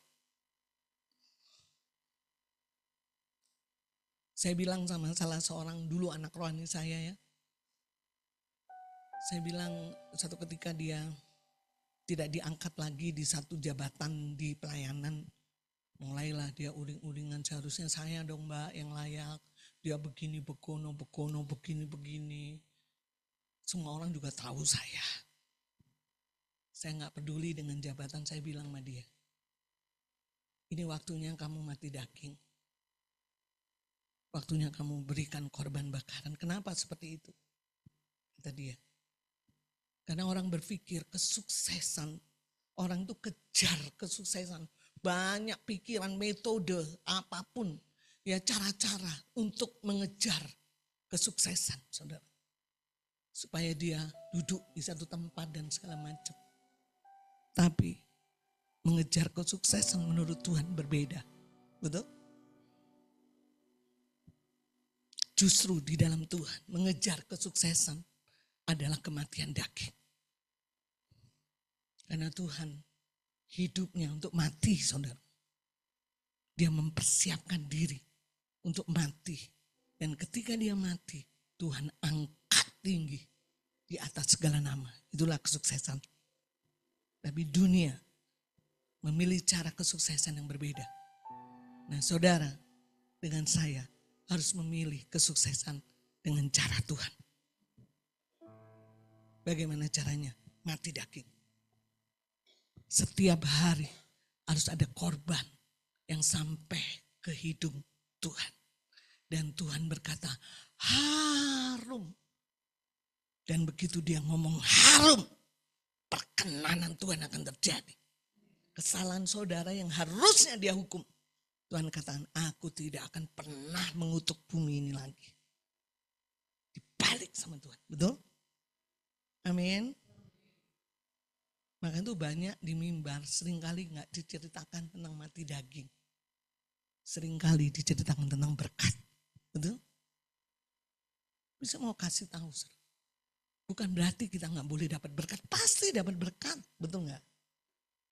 Saya bilang sama salah seorang dulu anak rohani saya ya. Saya bilang satu ketika dia tidak diangkat lagi di satu jabatan di pelayanan. Mulailah dia uring-uringan, seharusnya saya dong mbak yang layak. Dia begini, begono, begini. Semua orang juga tahu saya. Saya gak peduli dengan jabatan, saya bilang sama dia. Ini waktunya kamu mati daging. Waktunya kamu berikan korban bakaran. Kenapa seperti itu? Kata dia. Karena orang berpikir kesuksesan. Orang itu kejar kesuksesan. Banyak pikiran, metode, apapun. Ya cara-cara untuk mengejar kesuksesan, saudara. Supaya dia duduk di satu tempat dan segala macam. Tapi mengejar kesuksesan menurut Tuhan berbeda. Betul? Justru di dalam Tuhan mengejar kesuksesan adalah kematian daging. Karena Tuhan hidupnya untuk mati, saudara. Dia mempersiapkan diri untuk mati. Dan ketika dia mati, Tuhan angkat tinggi di atas segala nama. Itulah kesuksesan. Tapi dunia memilih cara kesuksesan yang berbeda. Nah saudara, dengan saya harus memilih kesuksesan dengan cara Tuhan. Bagaimana caranya? Mati daging. Setiap hari harus ada korban yang sampai ke hidung Tuhan. Dan Tuhan berkata, harum. Dan begitu dia ngomong harum, perkenanan Tuhan akan terjadi. Kesalahan saudara yang harusnya dia hukum. Tuhan katakan, aku tidak akan pernah mengutuk bumi ini lagi. Dibalik sama Tuhan, betul? Amin. Maka itu banyak di mimbar seringkali gak diceritakan tentang mati daging. Seringkali diceritakan tentang berkat. Betul? Bisa mau kasih tahu. Bukan berarti kita gak boleh dapat berkat. Pasti dapat berkat. Betul gak?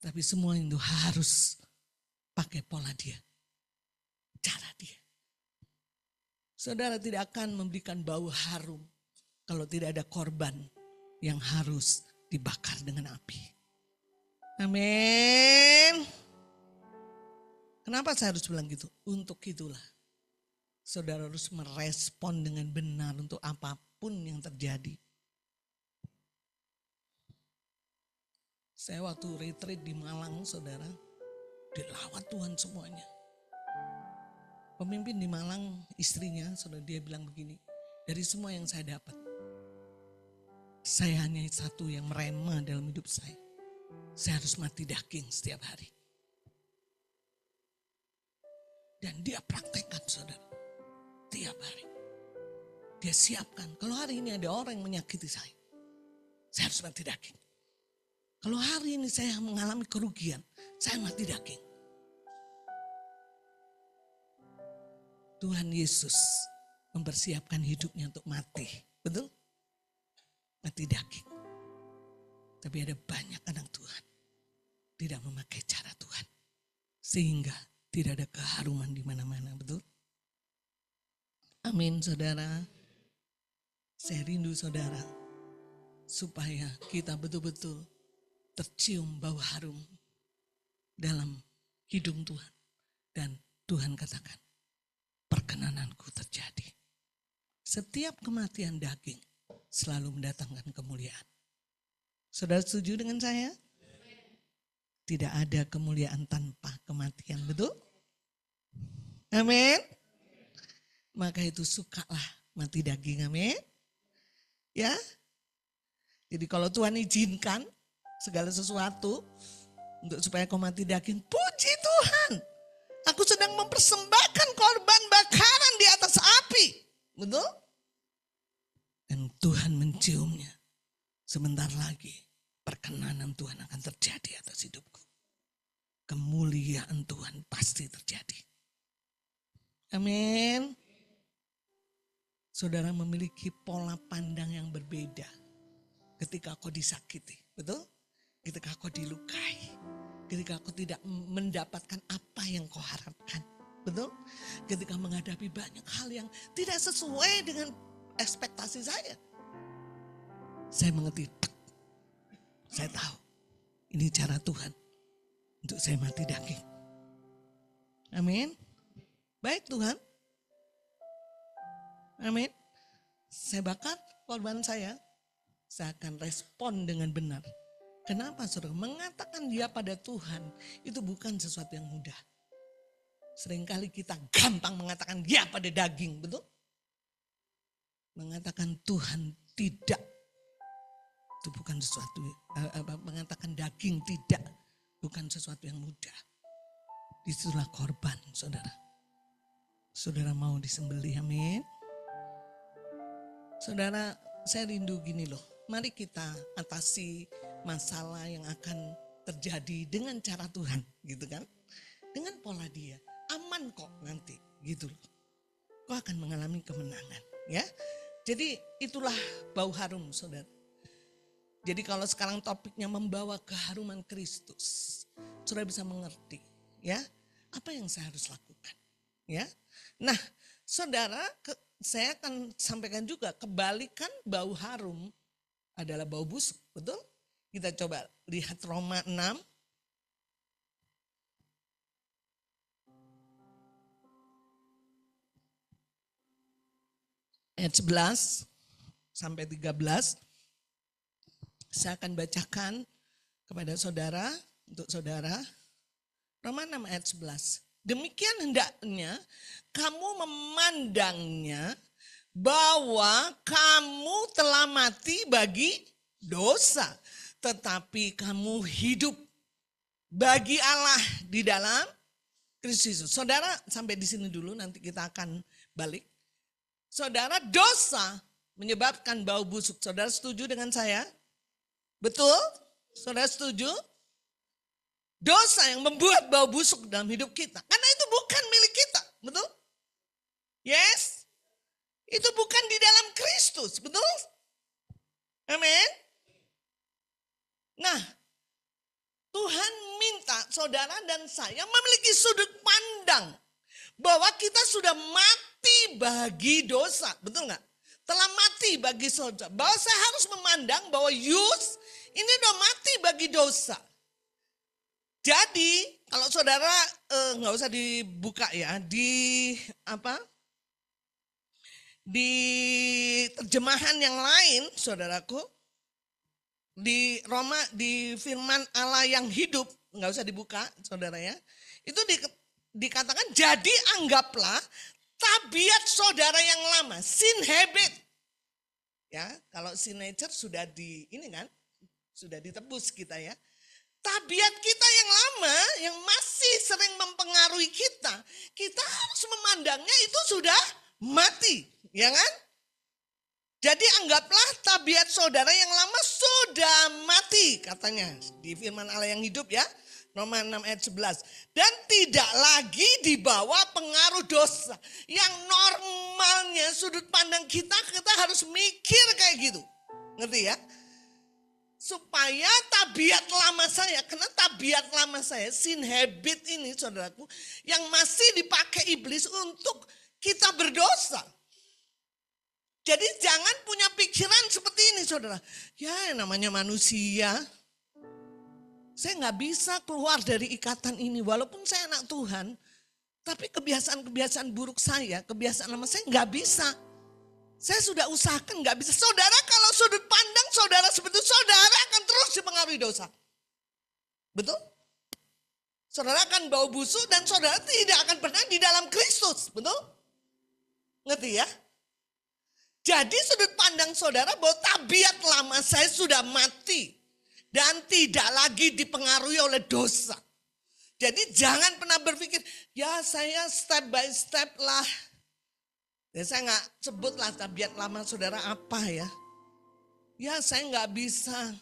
Tapi semua itu harus pakai pola dia. Cara dia. Saudara tidak akan memberikan bau harum kalau tidak ada korban yang harus dibakar dengan api. Amin. Kenapa saya harus bilang gitu? Untuk itulah saudara harus merespon dengan benar untuk apapun yang terjadi. Saya waktu retreat di Malang, saudara, dilawat Tuhan semuanya. Pemimpin di Malang, istrinya, saudara, dia bilang begini, dari semua yang saya dapat, saya hanya satu yang merema dalam hidup saya. Saya harus mati daging setiap hari. Dan dia praktekkan, saudara, tiap hari. Dia siapkan, kalau hari ini ada orang yang menyakiti saya harus mati daging. Kalau hari ini saya mengalami kerugian, saya mati daging. Tuhan Yesus mempersiapkan hidupnya untuk mati. Betul? Mati daging. Tapi ada banyak anak Tuhan tidak memakai cara Tuhan. Sehingga tidak ada keharuman di mana-mana. Betul? Amin, saudara. Saya rindu saudara. Supaya kita betul-betul tercium bau harum dalam hidung Tuhan. Dan Tuhan katakan, perkenananku terjadi. Setiap kematian daging selalu mendatangkan kemuliaan. Saudara setuju dengan saya? Tidak ada kemuliaan tanpa kematian, betul? Amin. Maka itu sukalah mati daging, amin. Ya. Jadi kalau Tuhan izinkan segala sesuatu untuk supaya kau mati daging, puji Tuhan. Aku sedang mempersembahkan korban bakaran di atas api. Betul? Dan Tuhan menciumnya. Sebentar lagi perkenanan Tuhan akan terjadi atas hidupku. Kemuliaan Tuhan pasti terjadi. Amin. Saudara memiliki pola pandang yang berbeda ketika kau disakiti. Betul? Ketika kau dilukai. Ketika kau tidak mendapatkan apa yang kau harapkan. Betul? Ketika menghadapi banyak hal yang tidak sesuai dengan ekspektasi saya. Saya mengerti. Saya tahu. Ini cara Tuhan. Untuk saya mati daging. Amin. Baik Tuhan. Amin. Saya bakar korban saya. Saya akan respon dengan benar. Kenapa saudara? Mengatakan dia pada Tuhan itu bukan sesuatu yang mudah. Seringkali kita gampang mengatakan dia pada daging, betul? Mengatakan Tuhan tidak. Itu bukan sesuatu, mengatakan daging tidak. Bukan sesuatu yang mudah. Disitulah korban saudara. Saudara mau disembelih, amin. Saudara, saya rindu gini loh. Mari kita atasi masalah yang akan terjadi dengan cara Tuhan, gitu kan? Dengan pola dia, aman kok nanti, gitu loh. Kau akan mengalami kemenangan, ya. Jadi itulah bau harum, saudara. Jadi kalau sekarang topiknya membawa keharuman Kristus, saudara bisa mengerti, ya, apa yang saya harus lakukan, ya. Nah, saudara, saya akan sampaikan juga kebalikan bau harum adalah bau busuk, betul? Kita coba lihat Roma 6. ayat 11 sampai 13. Saya akan bacakan kepada saudara, untuk saudara. Roma 6 ayat 11. Demikian hendaknya kamu memandangnya bahwa kamu telah mati bagi dosa, tetapi kamu hidup bagi Allah di dalam Kristus Yesus. Saudara, sampai di sini dulu, nanti kita akan balik. Saudara, dosa menyebabkan bau busuk. Saudara setuju dengan saya? Betul? Saudara setuju? Dosa yang membuat bau busuk dalam hidup kita. Karena itu bukan milik kita. Betul? Yes? Itu bukan di dalam Kristus. Betul? Amin? Nah, Tuhan minta saudara dan saya memiliki sudut pandang bahwa kita sudah mati bagi dosa. Betul nggak? Telah mati bagi dosa. Bahwa saya harus memandang bahwa Yus ini udah mati bagi dosa. Jadi kalau saudara nggak usah dibuka ya, di terjemahan yang lain, saudaraku, di Roma, di firman Allah yang hidup, nggak usah dibuka, saudara ya. Itu dikatakan, jadi anggaplah tabiat saudara yang lama, sin habit. Ya, kalau sin nature sudah sudah ditebus kita ya. Tabiat kita yang lama, yang masih sering mempengaruhi kita harus memandangnya itu sudah mati, ya kan? Jadi anggaplah tabiat saudara yang lama sudah mati, katanya di firman Allah yang hidup ya, Roma 6 ayat 11. Dan tidak lagi dibawa pengaruh dosa. Yang normalnya sudut pandang kita harus mikir kayak gitu. Ngerti ya? Supaya tabiat lama saya, karena tabiat lama saya, sin habit ini saudaraku, yang masih dipakai iblis untuk kita berdosa. Jadi jangan punya pikiran seperti ini saudara. Ya namanya manusia, saya nggak bisa keluar dari ikatan ini. Walaupun saya anak Tuhan, tapi kebiasaan-kebiasaan buruk saya, kebiasaan lama saya nggak bisa. Saya sudah usahakan nggak bisa. Saudara kalau sudut pandang saudara seperti itu, saudara akan terus dipengaruhi dosa. Betul? Saudara akan bau busuk dan saudara tidak akan pernah di dalam Kristus. Betul? Ngerti ya? Jadi sudut pandang saudara bahwa tabiat lama saya sudah mati. Dan tidak lagi dipengaruhi oleh dosa. Jadi jangan pernah berpikir, ya saya step by step lah. Ya saya nggak sebutlah tabiat lama saudara apa ya. Ya saya nggak bisa,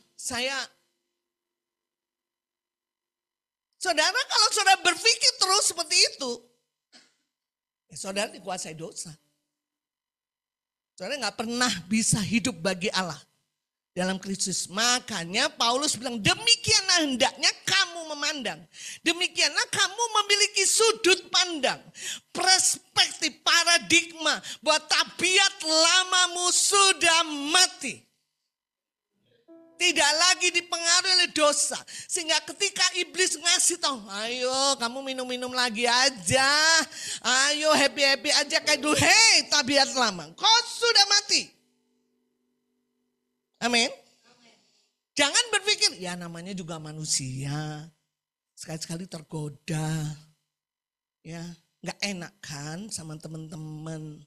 saudara kalau saudara berpikir terus seperti itu, ya saudara dikuasai dosa. Saudara nggak pernah bisa hidup bagi Allah dalam Kristus. Makanya Paulus bilang demikianlah hendaknya kamu memandang. Demikianlah kamu memiliki sudut pandang, perspektif, paradigma bahwa tabiat lamamu sudah mati. Tidak lagi dipengaruhi oleh dosa. Sehingga ketika iblis ngasih tahu, ayo kamu minum-minum lagi aja. Ayo happy-happy aja kayak dulu. Hei tabiat lama, kau sudah mati. Amin. Jangan berpikir, ya namanya juga manusia. Sekali-sekali tergoda. Ya, nggak enak kan sama teman-teman.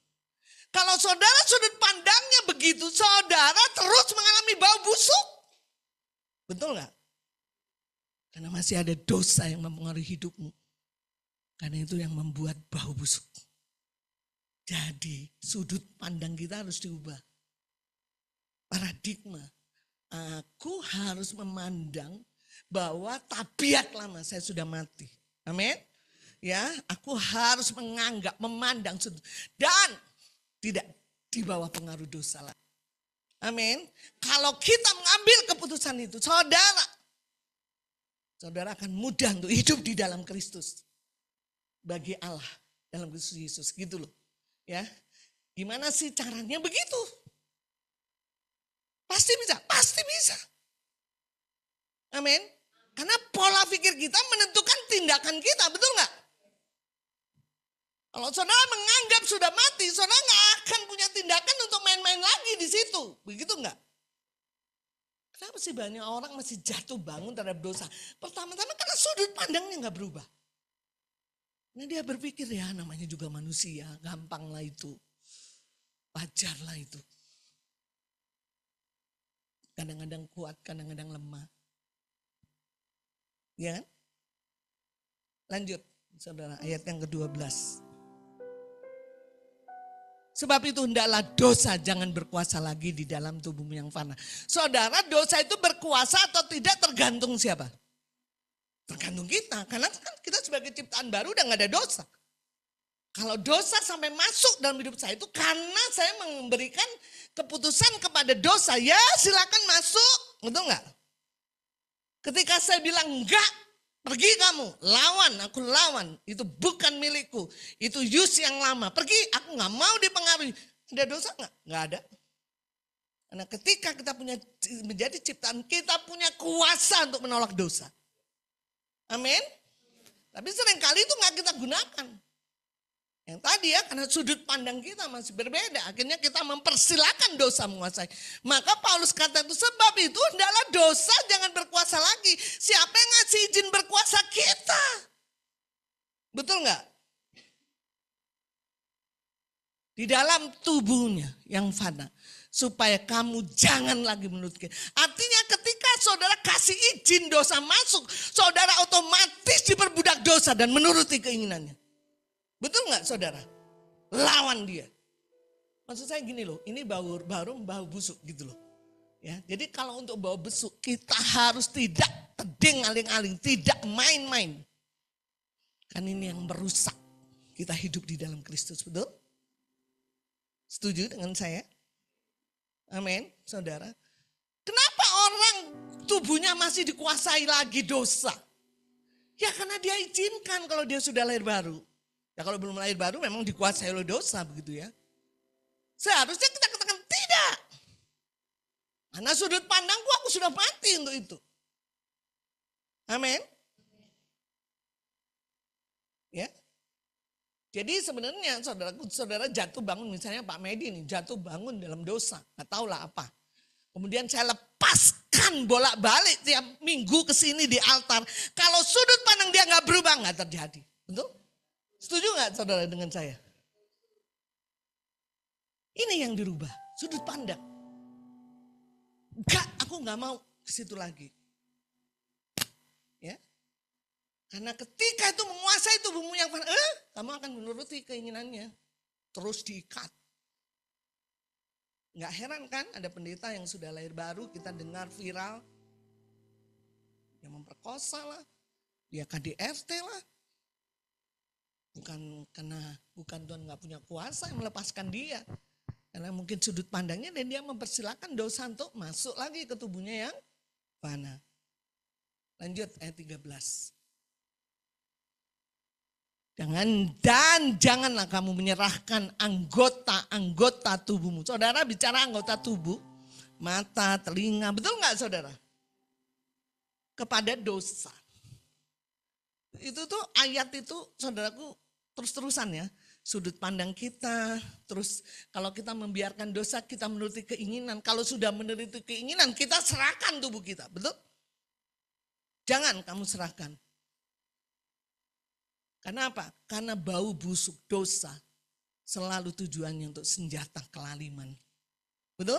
Kalau saudara sudut pandangnya begitu, saudara terus mengalami bau busuk. Betul nggak? Karena masih ada dosa yang mempengaruhi hidupmu. Karena itu yang membuat bau busuk. Jadi sudut pandang kita harus diubah. Paradigma. Aku harus memandang bahwa tabiat lama saya sudah mati. Amin. Ya, aku harus memandang dan tidak di bawah pengaruh dosa lagi. Amin. Kalau kita mengambil keputusan itu, saudara akan mudah untuk hidup di dalam Kristus. Bagi Allah dalam Kristus Yesus, gitu loh. Ya. Gimana sih caranya begitu? Pasti bisa, pasti bisa. Amin. Karena pola pikir kita menentukan tindakan kita, betul nggak? Kalau saudara menganggap sudah mati, saudara nggak akan punya tindakan untuk main-main lagi di situ. Begitu nggak? Kenapa sih banyak orang masih jatuh bangun terhadap dosa? Pertama-tama karena sudut pandangnya nggak berubah. Nah dia berpikir ya namanya juga manusia, gampang lah itu. Wajar lah itu. Kadang-kadang kuat, kadang-kadang lemah. Ya kan? Lanjut, saudara, ayat yang ke-12. Sebab itu hendaklah dosa jangan berkuasa lagi di dalam tubuhmu yang fana. Saudara, dosa itu berkuasa atau tidak tergantung siapa? Tergantung kita. Karena kan kita sebagai ciptaan baru udah gak ada dosa. Kalau dosa sampai masuk dalam hidup saya itu karena saya memberikan keputusan kepada dosa. Ya silakan masuk, betul gak? Ketika saya bilang enggak, pergi kamu, lawan, aku lawan. Itu bukan milikku, itu use yang lama. Pergi, aku gak mau dipengaruhi. Ada dosa gak? Gak ada. Karena ketika kita punya menjadi ciptaan, kita punya kuasa untuk menolak dosa. Amin. Tapi seringkali itu gak kita gunakan. Yang tadi ya, karena sudut pandang kita masih berbeda. Akhirnya kita mempersilakan dosa menguasai. Maka Paulus kata itu, sebab itu hendaklah dosa jangan berkuasa lagi. Siapa yang ngasih izin berkuasa? Kita. Betul nggak? Di dalam tubuhnya yang fana. Supaya kamu jangan lagi menuruti. Artinya ketika saudara kasih izin dosa masuk, saudara otomatis diperbudak dosa dan menuruti keinginannya. Betul nggak saudara? Lawan dia. Maksud saya gini loh, ini baru bau busuk gitu loh. Ya, jadi kalau untuk bau busuk kita harus tidak teding aling-aling, tidak main-main. Kan ini yang merusak kita hidup di dalam Kristus, betul? Setuju dengan saya? Amin, saudara. Kenapa orang tubuhnya masih dikuasai lagi dosa? Ya karena dia izinkan kalau dia sudah lahir baru. Ya kalau belum lahir baru memang dikuasai oleh dosa begitu ya. Seharusnya kita katakan tidak. Karena sudut pandangku aku sudah mati untuk itu. Amin. Ya. Jadi sebenarnya saudara jatuh bangun, misalnya Pak Medi ini jatuh bangun dalam dosa. Gak tahu lah apa. Kemudian saya lepaskan bolak-balik tiap minggu ke sini di altar. Kalau sudut pandang dia gak berubah, gak terjadi. Betul? Setuju gak saudara dengan saya? Ini yang dirubah, sudut pandang. Enggak, aku gak mau ke situ lagi. Ya. Karena ketika itu menguasai tubuhmu yang fana, kamu akan menuruti keinginannya. Terus diikat. Gak heran kan ada pendeta yang sudah lahir baru, kita dengar viral. Dia memperkosa lah, dia KDRT lah. Bukan Tuhan gak punya kuasa yang melepaskan dia. Karena mungkin sudut pandangnya dan dia mempersilahkan dosa untuk masuk lagi ke tubuhnya yang fana. Lanjut ayat 13. Janganlah kamu menyerahkan anggota-anggota tubuhmu. Saudara bicara anggota tubuh, mata, telinga, betul gak saudara? Kepada dosa. Itu tuh ayat itu saudaraku terus-terusan ya. Sudut pandang kita, terus kalau kita membiarkan dosa kita menuruti keinginan. Kalau sudah menuruti keinginan kita serahkan tubuh kita, betul? Jangan kamu serahkan. Karena apa? Karena bau busuk dosa selalu tujuannya untuk senjata kelaliman. Betul?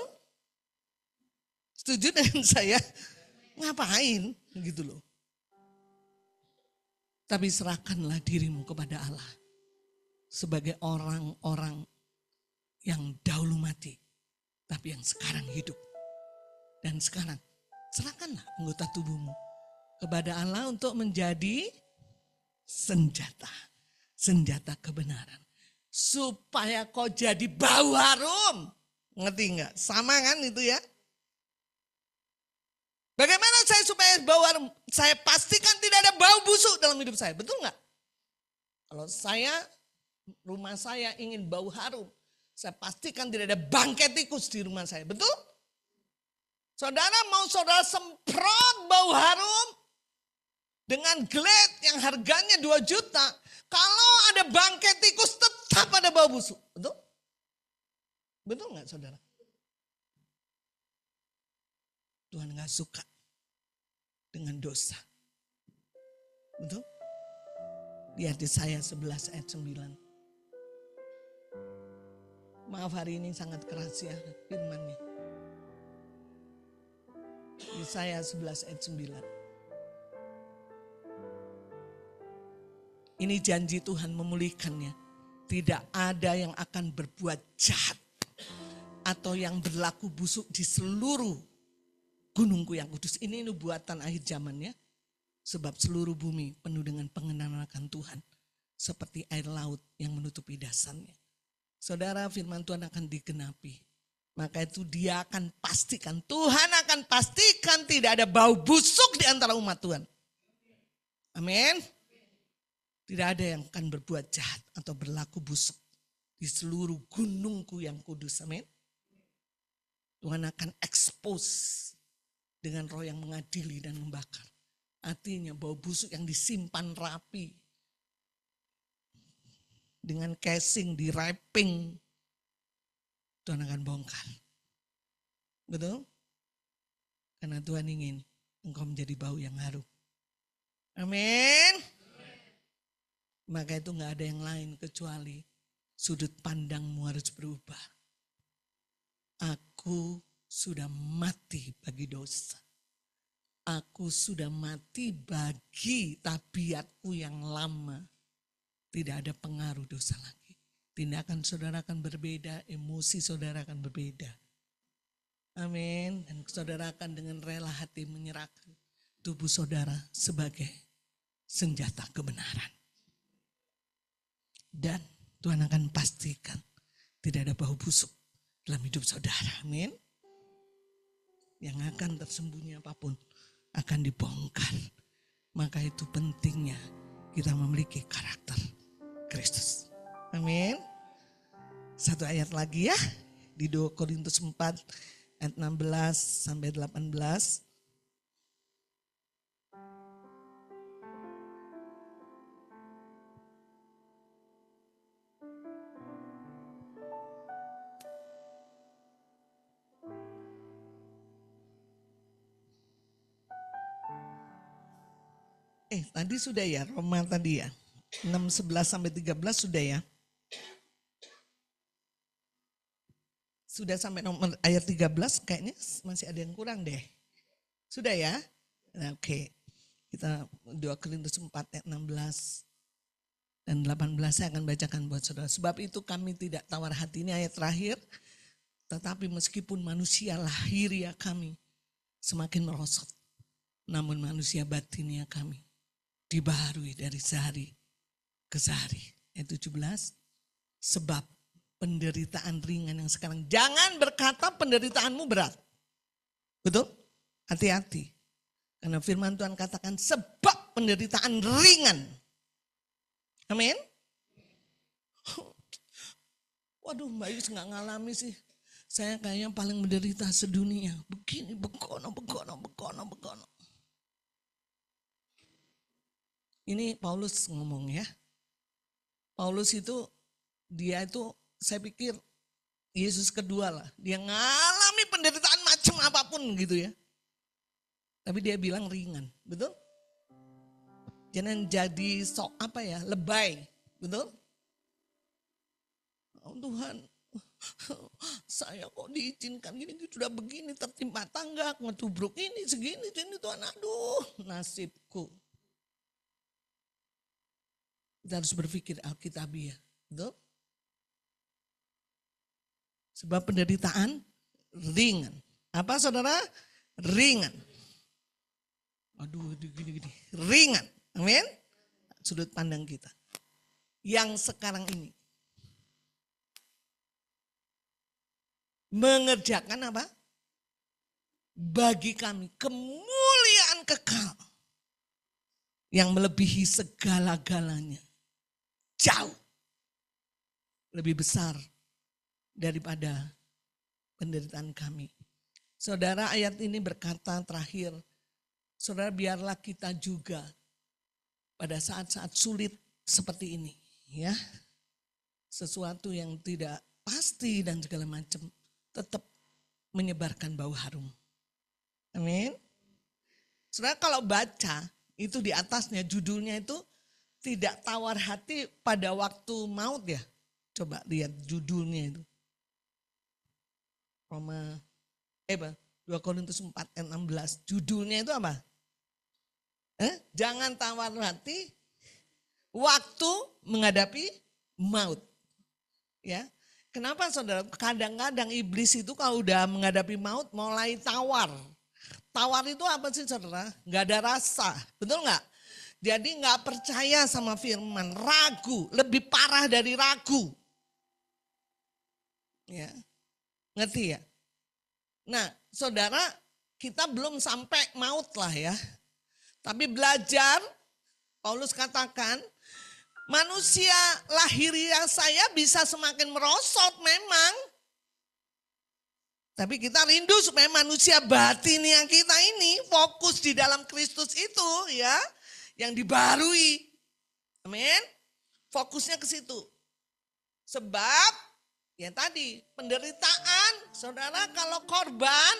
Setuju dengan saya? Ngapain? Gitu loh. Tapi serahkanlah dirimu kepada Allah. Sebagai orang-orang yang dahulu mati. Tapi yang sekarang hidup. Dan sekarang serahkanlah anggota tubuhmu kepada Allah untuk menjadi senjata. Senjata kebenaran. Supaya kau jadi bau harum. Ngerti enggak? Sama kan itu ya? Bagaimana saya supaya bau harum? Saya pastikan tidak ada bau busuk dalam hidup saya. Betul enggak? Kalau rumah saya ingin bau harum. Saya pastikan tidak ada bangkai tikus di rumah saya. Betul? Saudara mau saudara semprot bau harum dengan glade yang harganya 2 juta. Kalau ada bangkai tikus tetap ada bau busuk. Betul? Betul nggak saudara? Tuhan nggak suka dengan dosa. Betul? Lihat Yesaya 11 ayat 9. Maaf hari ini sangat keras ya firman-Nya. Yesaya 11 ayat 9. Ini janji Tuhan memulihkannya. Tidak ada yang akan berbuat jahat atau yang berlaku busuk di seluruh gunungku yang kudus. Ini nubuatan akhir zamannya. Sebab seluruh bumi penuh dengan pengenalan akan Tuhan. Seperti air laut yang menutupi dasarnya. Saudara, firman Tuhan akan digenapi. Maka itu dia akan pastikan. Tuhan akan pastikan tidak ada bau busuk di antara umat Tuhan. Amin. Tidak ada yang akan berbuat jahat atau berlaku busuk di seluruh gunungku yang kudus. Amin. Tuhan akan expose dengan roh yang mengadili dan membakar. Artinya bau busuk yang disimpan rapi. Dengan casing, di wrapping. Tuhan akan bongkar. Betul? Karena Tuhan ingin engkau menjadi bau yang harum. Amin. Maka itu gak ada yang lain kecuali sudut pandangmu harus berubah. Aku sudah mati bagi dosa. Aku sudah mati bagi tabiatku yang lama. Tidak ada pengaruh dosa lagi. Tindakan saudara akan berbeda, emosi saudara akan berbeda. Amin. Dan saudara akan dengan rela hati menyerahkan tubuh saudara sebagai senjata kebenaran. Dan Tuhan akan pastikan tidak ada bau busuk dalam hidup saudara. Amin. Yang akan tersembunyi apapun akan dibongkar. Maka itu pentingnya kita memiliki karakter Kristus. Amin. Satu ayat lagi ya. Di 2 Korintus 4 ayat 16 sampai 18. Tadi sudah ya, Roma tadi ya. 6, 11 sampai 13 sudah ya. Sudah sampai nomor ayat 13 kayaknya masih ada yang kurang deh. Sudah ya? Nah, oke. Kita 2 Korintus 4 ayat 16 dan 18 saya akan bacakan buat saudara. Sebab itu kami tidak tawar hati, ini ayat terakhir. Tetapi meskipun manusia lahiriah kami semakin merosot. Namun manusia batinnya kami dibaharui dari sehari ke sehari. Ayat 17. Sebab penderitaan ringan yang sekarang. Jangan berkata penderitaanmu berat. Betul? Hati-hati. Karena firman Tuhan katakan sebab penderitaan ringan. Amin. Waduh, Mbak Yus gak ngalami sih. Saya kayaknya paling menderita sedunia. Begini, begono. Ini Paulus ngomong ya. Paulus itu, dia itu saya pikir Yesus kedua lah. Dia ngalami penderitaan macam apapun gitu ya. Tapi dia bilang ringan, betul? Jangan jadi sok lebay, betul? Oh Tuhan, saya kok diizinkan gini, sudah begini tertimpa tangga, ngetubruk ini segini Tuhan, aduh nasibku. Kita harus berpikir Alkitabiah, betul? Sebab penderitaan ringan. Apa saudara? Ringan. Aduh gini. Ringan. Amin. Sudut pandang kita. Yang sekarang ini. Mengerjakan apa? Bagi kami kemuliaan kekal. Yang melebihi segala-galanya. Jauh. Lebih besar daripada penderitaan kami. Saudara, ayat ini berkata terakhir. Saudara, biarlah kita juga pada saat-saat sulit seperti ini ya. Sesuatu yang tidak pasti dan segala macam tetap menyebarkan bau harum. Amin. Saudara kalau baca itu di atasnya judulnya itu tidak tawar hati pada waktu maut ya. Coba lihat judulnya itu. 2 Korintus 4 ayat 16. Judulnya itu apa? Jangan tawar hati waktu menghadapi maut. Ya, kenapa saudara? Kadang-kadang iblis itu kalau udah menghadapi maut mulai tawar. Tawar itu apa sih saudara? Gak ada rasa, betul gak? Jadi gak percaya sama firman, ragu, lebih parah dari ragu. Ya, ngerti ya? Nah saudara, kita belum sampai maut lah ya. Tapi belajar, Paulus katakan, manusia lahiriah saya bisa semakin merosot memang. Tapi kita rindu supaya manusia batiniah kita ini fokus di dalam Kristus itu ya. Yang dibarui. Amin. Fokusnya ke situ. Sebab ya tadi penderitaan. Saudara kalau korban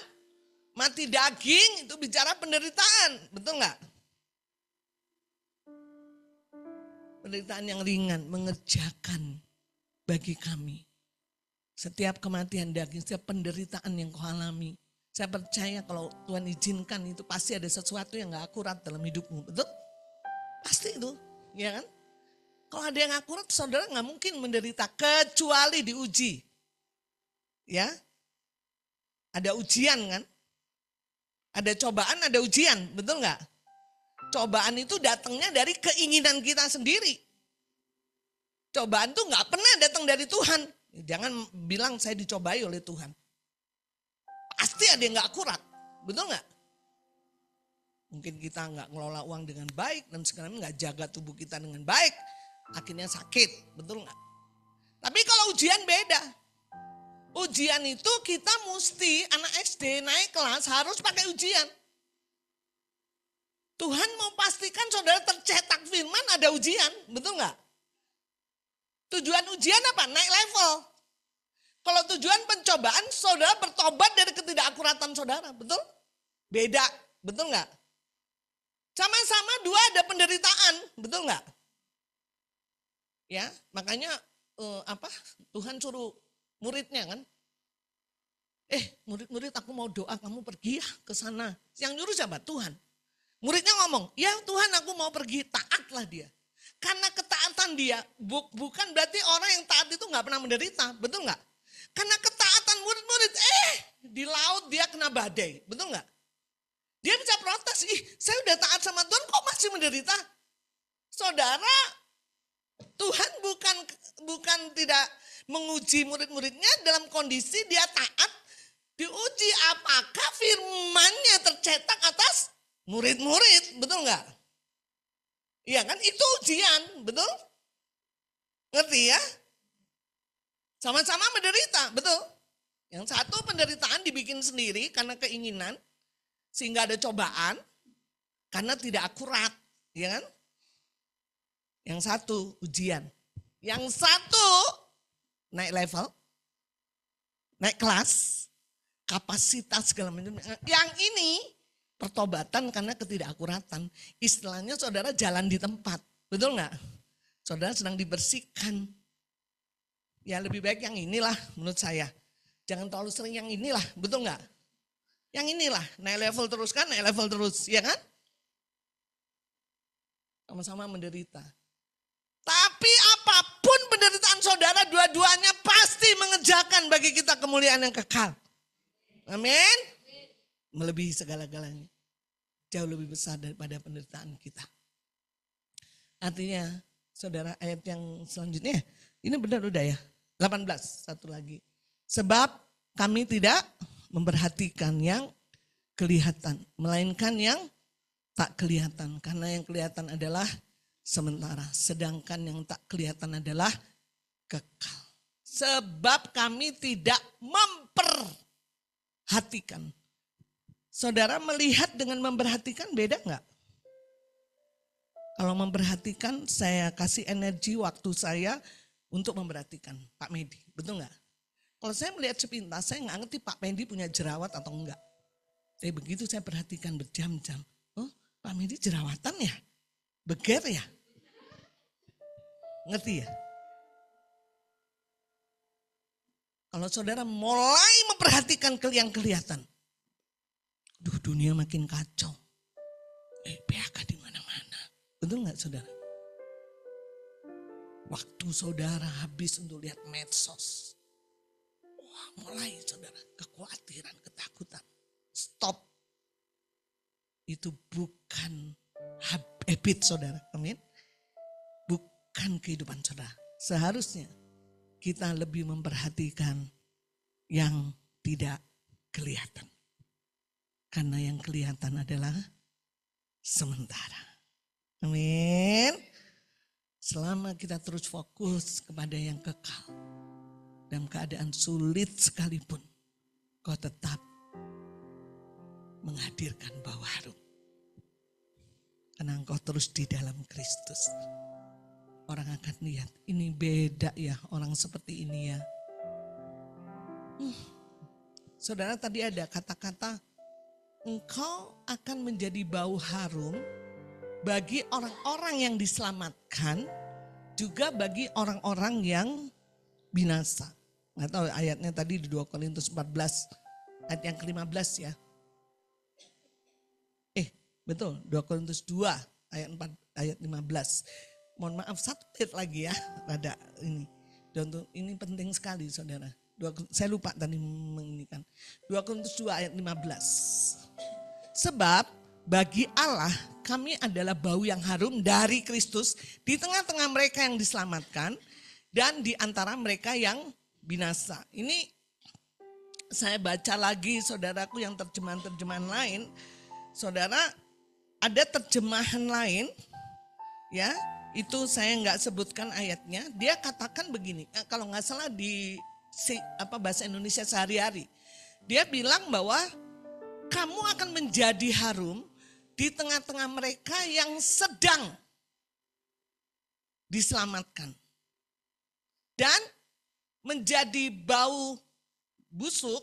mati daging itu bicara penderitaan. Betul gak? Penderitaan yang ringan mengerjakan bagi kami. Setiap kematian daging, setiap penderitaan yang kau alami. Saya percaya kalau Tuhan izinkan itu pasti ada sesuatu yang gak akurat dalam hidupmu. Betul? Pasti itu. Ya kan? Kalau ada yang akurat saudara gak mungkin menderita kecuali diuji. Ya. Ada ujian kan? Ada cobaan, ada ujian. Betul gak? Cobaan itu datangnya dari keinginan kita sendiri. Cobaan tuh gak pernah datang dari Tuhan. Jangan bilang saya dicobai oleh Tuhan. Pasti ada yang gak akurat. Betul gak? Mungkin kita gak ngelola uang dengan baik. Dan sekarang gak jaga tubuh kita dengan baik. Akhirnya sakit. Betul gak? Tapi kalau ujian beda. Ujian itu kita mesti anak SD naik kelas harus pakai ujian. Tuhan mau pastikan saudara tercetak firman ada ujian, betul nggak? Tujuan ujian apa? Naik level. Kalau tujuan pencobaan, saudara bertobat dari ketidakakuratan saudara, betul? Beda, betul nggak? Sama-sama dua ada penderitaan, betul nggak? Ya, makanya Tuhan suruh muridnya kan? Murid-murid aku mau doa, kamu pergi ya ke sana. Yang nyuruh siapa? Tuhan. Muridnya ngomong, ya Tuhan aku mau pergi, taatlah dia. Karena ketaatan dia bukan berarti orang yang taat itu gak pernah menderita, betul gak? Karena ketaatan murid-murid, di laut dia kena badai, betul gak? Dia bisa protes, saya udah taat sama Tuhan kok masih menderita? Saudara, Tuhan bukan tidak menguji murid-muridnya dalam kondisi dia taat, diuji apakah firman-Nya tercetak atas murid-murid, betul nggak? Iya kan, itu ujian, betul? Ngerti ya? Sama-sama menderita, betul? Yang satu penderitaan dibikin sendiri karena keinginan, sehingga ada cobaan, karena tidak akurat, ya kan? Yang satu ujian, yang satu naik level, naik kelas, kapasitas segala macam. Yang ini pertobatan karena ketidakakuratan. Istilahnya saudara jalan di tempat. Betul nggak? Saudara sedang dibersihkan. Ya lebih baik yang inilah menurut saya. Jangan terlalu sering yang inilah. Betul nggak? Yang inilah. Naik level terus kan? Naik level terus. Ya kan? Sama-sama menderita. Tapi apapun penderitaan saudara, dua-duanya pasti mengerjakan bagi kita kemuliaan yang kekal. Amin. Melebihi segala-galanya. Jauh lebih besar daripada penderitaan kita. Artinya, saudara ayat yang selanjutnya, ini benar udah ya. 18, satu lagi. Sebab kami tidak memperhatikan yang kelihatan, melainkan yang tak kelihatan. Karena yang kelihatan adalah sementara, sedangkan yang tak kelihatan adalah kekal. Sebab kami tidak memperhatikan. Saudara melihat dengan memperhatikan beda enggak? Kalau memperhatikan, saya kasih energi waktu saya untuk memperhatikan Pak Medi. Betul nggak? Kalau saya melihat sepintas, saya nggak ngerti Pak Medi punya jerawat atau enggak. Tapi begitu saya perhatikan berjam-jam. Oh, Pak Medi jerawatan ya? Beger ya? Ngerti ya? Kalau saudara mulai memperhatikan yang kelihatan. Dunia makin kacau. PHK di mana-mana. Betul nggak saudara? Waktu saudara habis untuk lihat medsos. Wah, mulai saudara kekhawatiran, ketakutan. Stop. Itu bukan habit saudara. Amin. Bukan kehidupan saudara. Seharusnya kita lebih memperhatikan yang tidak kelihatan. Karena yang kelihatan adalah sementara. Amin. Selama kita terus fokus kepada yang kekal. Dalam keadaan sulit sekalipun, kau tetap menghadirkan bau harum. Karena engkau terus di dalam Kristus. Orang akan lihat, ini beda ya orang seperti ini ya. Saudara tadi ada kata-kata, engkau akan menjadi bau harum bagi orang-orang yang diselamatkan, juga bagi orang-orang yang binasa. Nggak tahu ayatnya tadi di 2 Korintus 14 ayat yang ke-15 ya. Betul, 2 Korintus 2 ayat 4 ayat 15. Mohon maaf satu ayat lagi ya, rada ini. Dan ini penting sekali saudara. Saya lupa tadi menginginkan. 2 Korintus 2 ayat 15. Sebab bagi Allah kami adalah bau yang harum dari Kristus di tengah-tengah mereka yang diselamatkan dan di antara mereka yang binasa. Ini saya baca lagi saudaraku yang terjemahan-terjemahan lain. Saudara, ada terjemahan lain ya, itu saya nggak sebutkan ayatnya. Dia katakan begini, kalau nggak salah di bahasa Indonesia sehari-hari. Dia bilang bahwa kamu akan menjadi harum di tengah-tengah mereka yang sedang diselamatkan. Dan menjadi bau busuk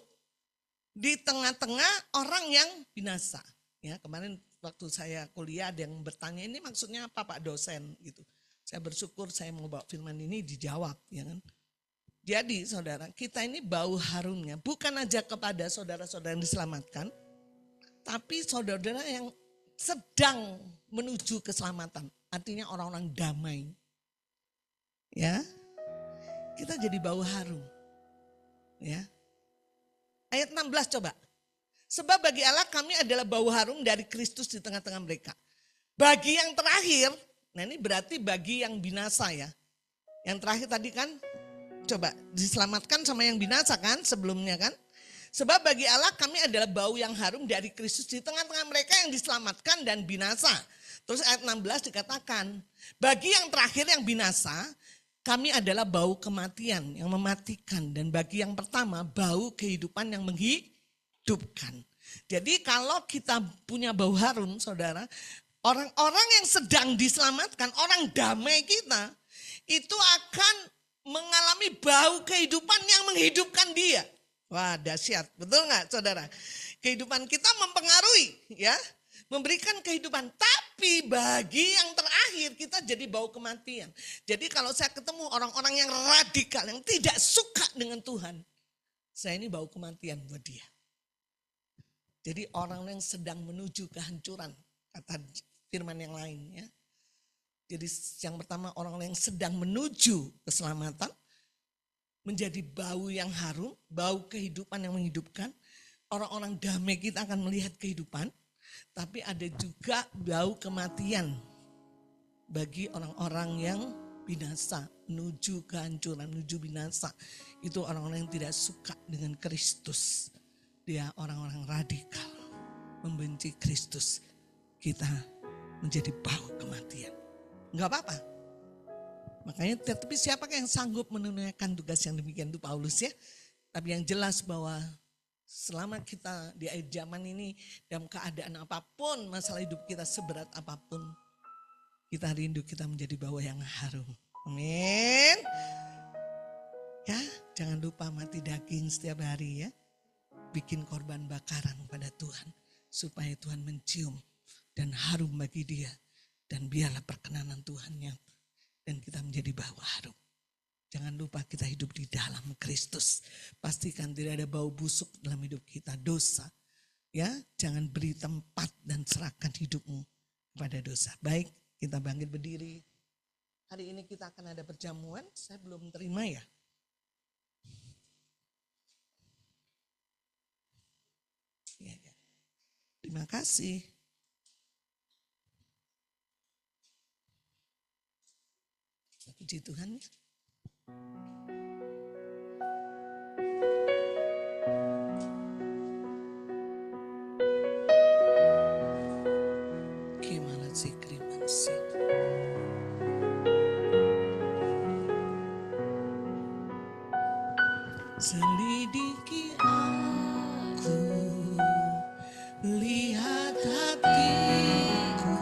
di tengah-tengah orang yang binasa. Ya, kemarin waktu saya kuliah ada yang bertanya, ini maksudnya apa Pak dosen gitu. Saya bersyukur saya mau bawa firman ini dijawab, ya kan. Jadi saudara, kita ini bau harumnya bukan aja kepada saudara-saudara yang diselamatkan, tapi saudara-saudara yang sedang menuju keselamatan. Artinya orang-orang damai. Ya, kita jadi bau harum. Ya. Ayat 16 coba. Sebab bagi Allah kami adalah bau harum dari Kristus di tengah-tengah mereka. Bagi yang terakhir, nah ini berarti bagi yang binasa ya. Yang terakhir tadi kan, coba diselamatkan sama yang binasa kan sebelumnya kan. Sebab bagi Allah kami adalah bau yang harum dari Kristus di tengah-tengah mereka yang diselamatkan dan binasa. Terus ayat 16 dikatakan, bagi yang terakhir yang binasa, kami adalah bau kematian yang mematikan. Dan bagi yang pertama, bau kehidupan yang menghidupkan. Jadi kalau kita punya bau harum saudara, orang-orang yang sedang diselamatkan, orang damai kita, itu akan mengalami bau kehidupan yang menghidupkan dia. Wah dahsyat, betul nggak saudara? Kehidupan kita mempengaruhi ya, memberikan kehidupan. Tapi bagi yang terakhir kita jadi bau kematian. Jadi kalau saya ketemu orang-orang yang radikal, yang tidak suka dengan Tuhan, saya ini bau kematian buat dia. Jadi orang yang sedang menuju kehancuran, kata firman yang lain ya. Jadi yang pertama orang yang sedang menuju keselamatan, menjadi bau yang harum, bau kehidupan yang menghidupkan. Orang-orang damai kita akan melihat kehidupan, tapi ada juga bau kematian bagi orang-orang yang binasa, menuju kehancuran, menuju binasa. Itu orang-orang yang tidak suka dengan Kristus. Dia orang-orang radikal, membenci Kristus. Kita menjadi bau kematian. Enggak apa-apa. Makanya tetapi siapakah yang sanggup menunaikan tugas yang demikian itu Paulus ya. Tapi yang jelas bahwa selama kita di akhir zaman ini dalam keadaan apapun, masalah hidup kita seberat apapun, Kita rindu kita menjadi bau yang harum. Amin. Ya, jangan lupa mati daging setiap hari ya. Bikin korban bakaran pada Tuhan. Supaya Tuhan mencium dan harum bagi dia. Dan biarlah perkenanan Tuhan nyata. Dan kita menjadi bau harum. Jangan lupa kita hidup di dalam Kristus. Pastikan tidak ada bau busuk dalam hidup kita, dosa. Ya, jangan beri tempat dan serahkan hidupmu kepada dosa. Baik, kita bangkit berdiri. Hari ini kita akan ada perjamuan, saya belum terima ya. Ya. Terima kasih. Puji Tuhan. Gimana sih kriman sih? Selidiki aku, lihat hatiku,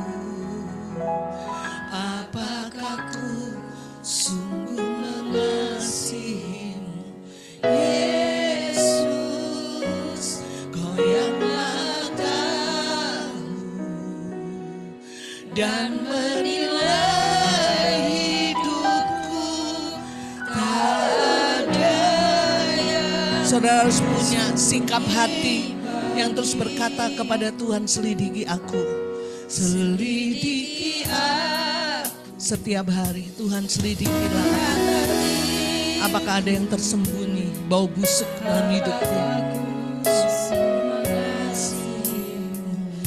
apakah ku sungguh mengasihimu, Yesus, Kau yang Maha Tahu dan menilai hidupku tak ada yang. Saudara harus punya sikap hati yang terus berkata kepada Tuhan, selidiki aku, selidiki aku. Setiap hari Tuhan selidikilah aku. Apakah ada yang tersembunyi, bau busuk dalam hidupku?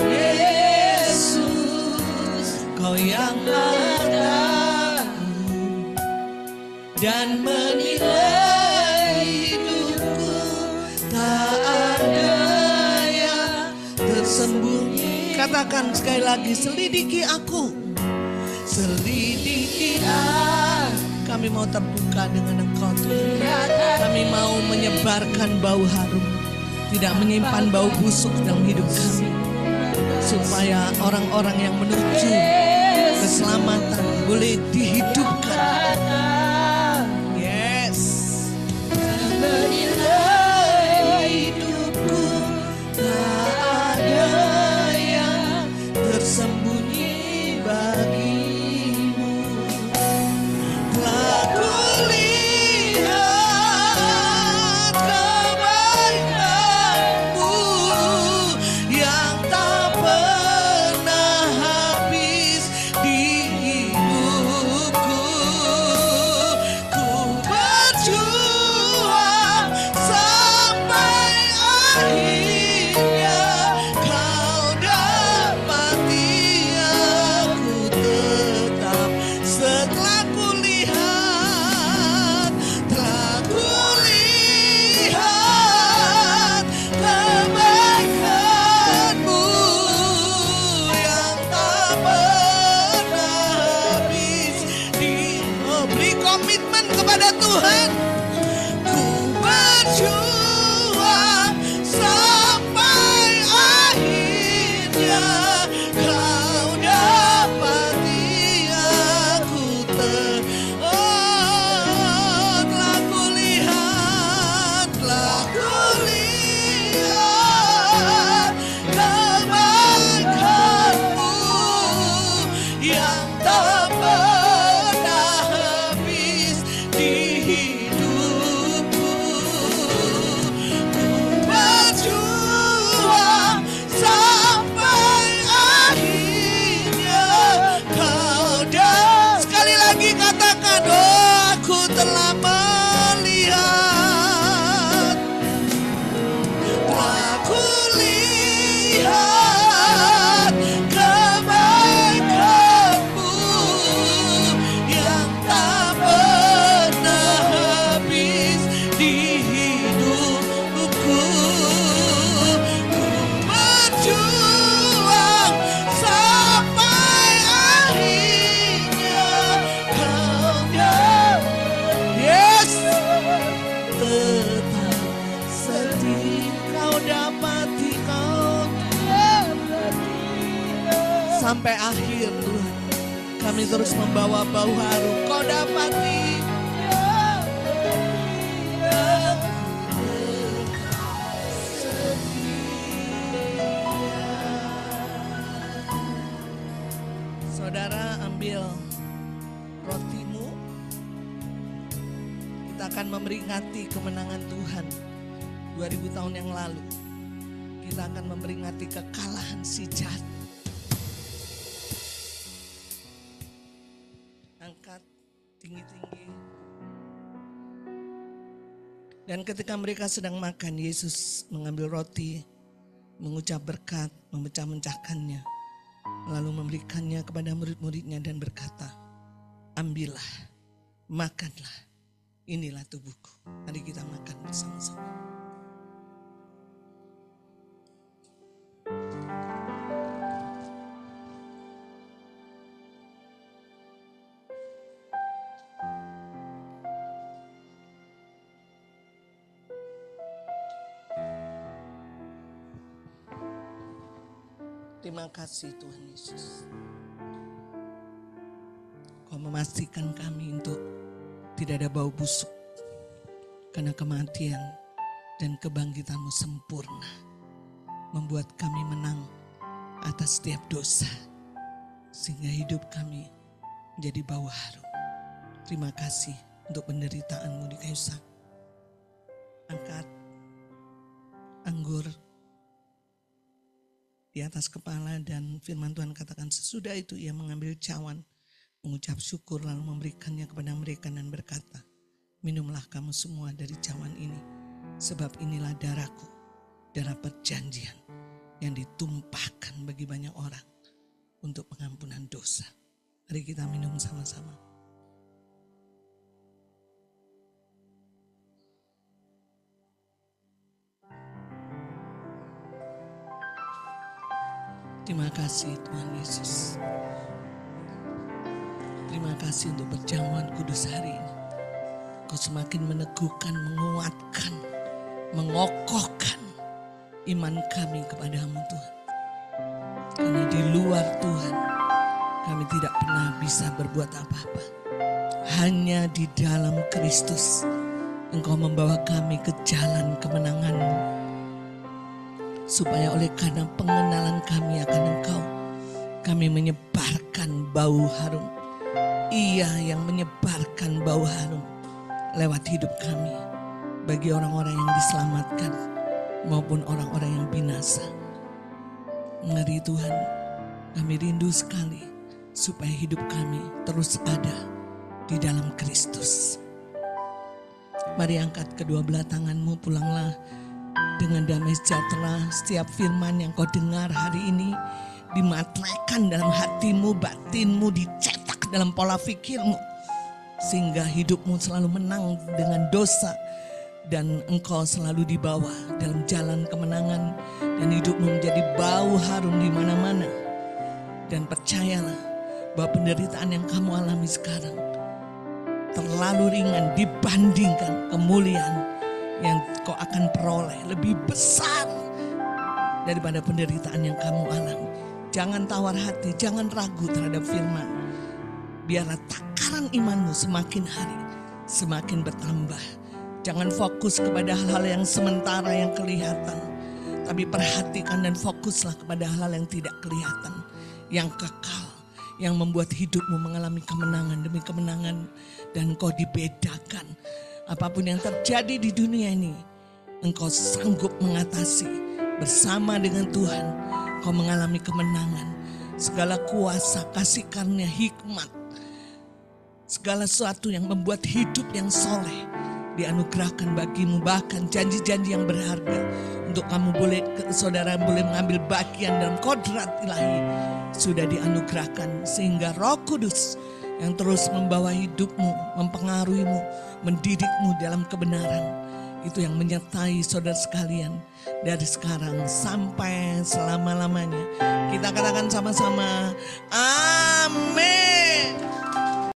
Yesus, Kau yang Maha Tahu dan menilai hidupku, tak ada yang tersembunyi. Katakan sekali lagi, selidiki aku. Selidiki aku. Kami mau terbuka dengan Engkau Tuhan. Kami mau menyebarkan bau harum, tidak menyimpan bau busuk dalam hidup kami, supaya orang-orang yang menuju keselamatan boleh dihidupkan. Yes. Menilai hidupku, tak ada yang tersembunyi bagimu. Telah kulihat kebaikan-Mu yang tak pernah habis di hidupku. Ku berjuang sampai akhirnya Kau dapati aku tetap. Setelah kulihat, telah kulihat kebaikan-Mu yang tak pernah habis di. Oh, beri komitmen kepada Tuhan. Ku berjuang sampai akhirnya Kau dapati aku telah kulihat kebaikan-Mu yang tak pernah habis di hidupku. Ku berjuang sampai akhirnya Kau dah. Sekali lagi katakan, oh aku telah melihat, telah kulihat kebaikan-Mu kami terus membawa bau harum. Kau dapati saudara, ambil rotimu. Kita akan memperingati kemenangan Tuhan 2000 tahun yang lalu. Kita akan memperingati kekalahan si jahat. Angkat tinggi-tinggi. Dan ketika mereka sedang makan, Yesus mengambil roti, mengucap berkat, memecah-mecahkannya, lalu memberikannya kepada murid-muridnya dan berkata, ambillah, makanlah, inilah tubuhku. Mari kita makan bersama-sama. Terima kasih Tuhan Yesus. Kau memastikan kami untuk tidak ada bau busuk. Karena kematian dan kebangkitan-Mu sempurna. Membuat kami menang atas setiap dosa. Sehingga hidup kami menjadi bau harum. Terima kasih untuk penderitaan-Mu di kayu salib. Angkat anggur di atas kepala dan firman Tuhan katakan sesudah itu ia mengambil cawan, mengucap syukur lalu memberikannya kepada mereka dan berkata, minumlah kamu semua dari cawan ini, sebab inilah darahku, darah perjanjian yang ditumpahkan bagi banyak orang untuk pengampunan dosa. Mari kita minum sama-sama. Terima kasih Tuhan Yesus. Terima kasih untuk perjamuan kudus hari ini. Kau semakin meneguhkan, menguatkan, mengokohkan iman kami kepadamu Tuhan. Karena di luar Tuhan kami tidak pernah bisa berbuat apa-apa. Hanya di dalam Kristus Engkau membawa kami ke jalan kemenangan-Mu. Supaya oleh karena pengenalan kami akan Engkau, kami menyebarkan bau harum. Ia yang menyebarkan bau harum lewat hidup kami bagi orang-orang yang diselamatkan maupun orang-orang yang binasa. Mari Tuhan, kami rindu sekali supaya hidup kami terus ada di dalam Kristus. Mari angkat kedua belah tangan-Mu, pulanglah dengan damai sejahtera. Setiap firman yang kau dengar hari ini dimateraikan dalam hatimu, batinmu, dicetak dalam pola pikirmu. Sehingga hidupmu selalu menang dengan dosa. Dan engkau selalu dibawa dalam jalan kemenangan. Dan hidupmu menjadi bau harum di mana-mana. Dan percayalah bahwa penderitaan yang kamu alami sekarang terlalu ringan dibandingkan kemuliaan yang kau akan peroleh lebih besar daripada penderitaan yang kamu alami. Jangan tawar hati, jangan ragu terhadap firman. Biarlah takaran imanmu semakin hari semakin bertambah. Jangan fokus kepada hal-hal yang sementara yang kelihatan. Tapi perhatikan dan fokuslah kepada hal-hal yang tidak kelihatan. Yang kekal, yang membuat hidupmu mengalami kemenangan demi kemenangan. Dan kau dibedakan. Apapun yang terjadi di dunia ini, engkau sanggup mengatasi bersama dengan Tuhan. Kau mengalami kemenangan. Segala kuasa, kasih karunia, hikmat. Segala sesuatu yang membuat hidup yang soleh dianugerahkan bagimu. Bahkan janji-janji yang berharga untuk kamu boleh, saudara boleh mengambil bagian dalam kodrat ilahi sudah dianugerahkan. Sehingga Roh Kudus yang terus membawa hidupmu, mempengaruhimu, mendidikmu dalam kebenaran. Itu yang menyertai saudara sekalian dari sekarang sampai selama-lamanya. Kita katakan sama-sama, amin.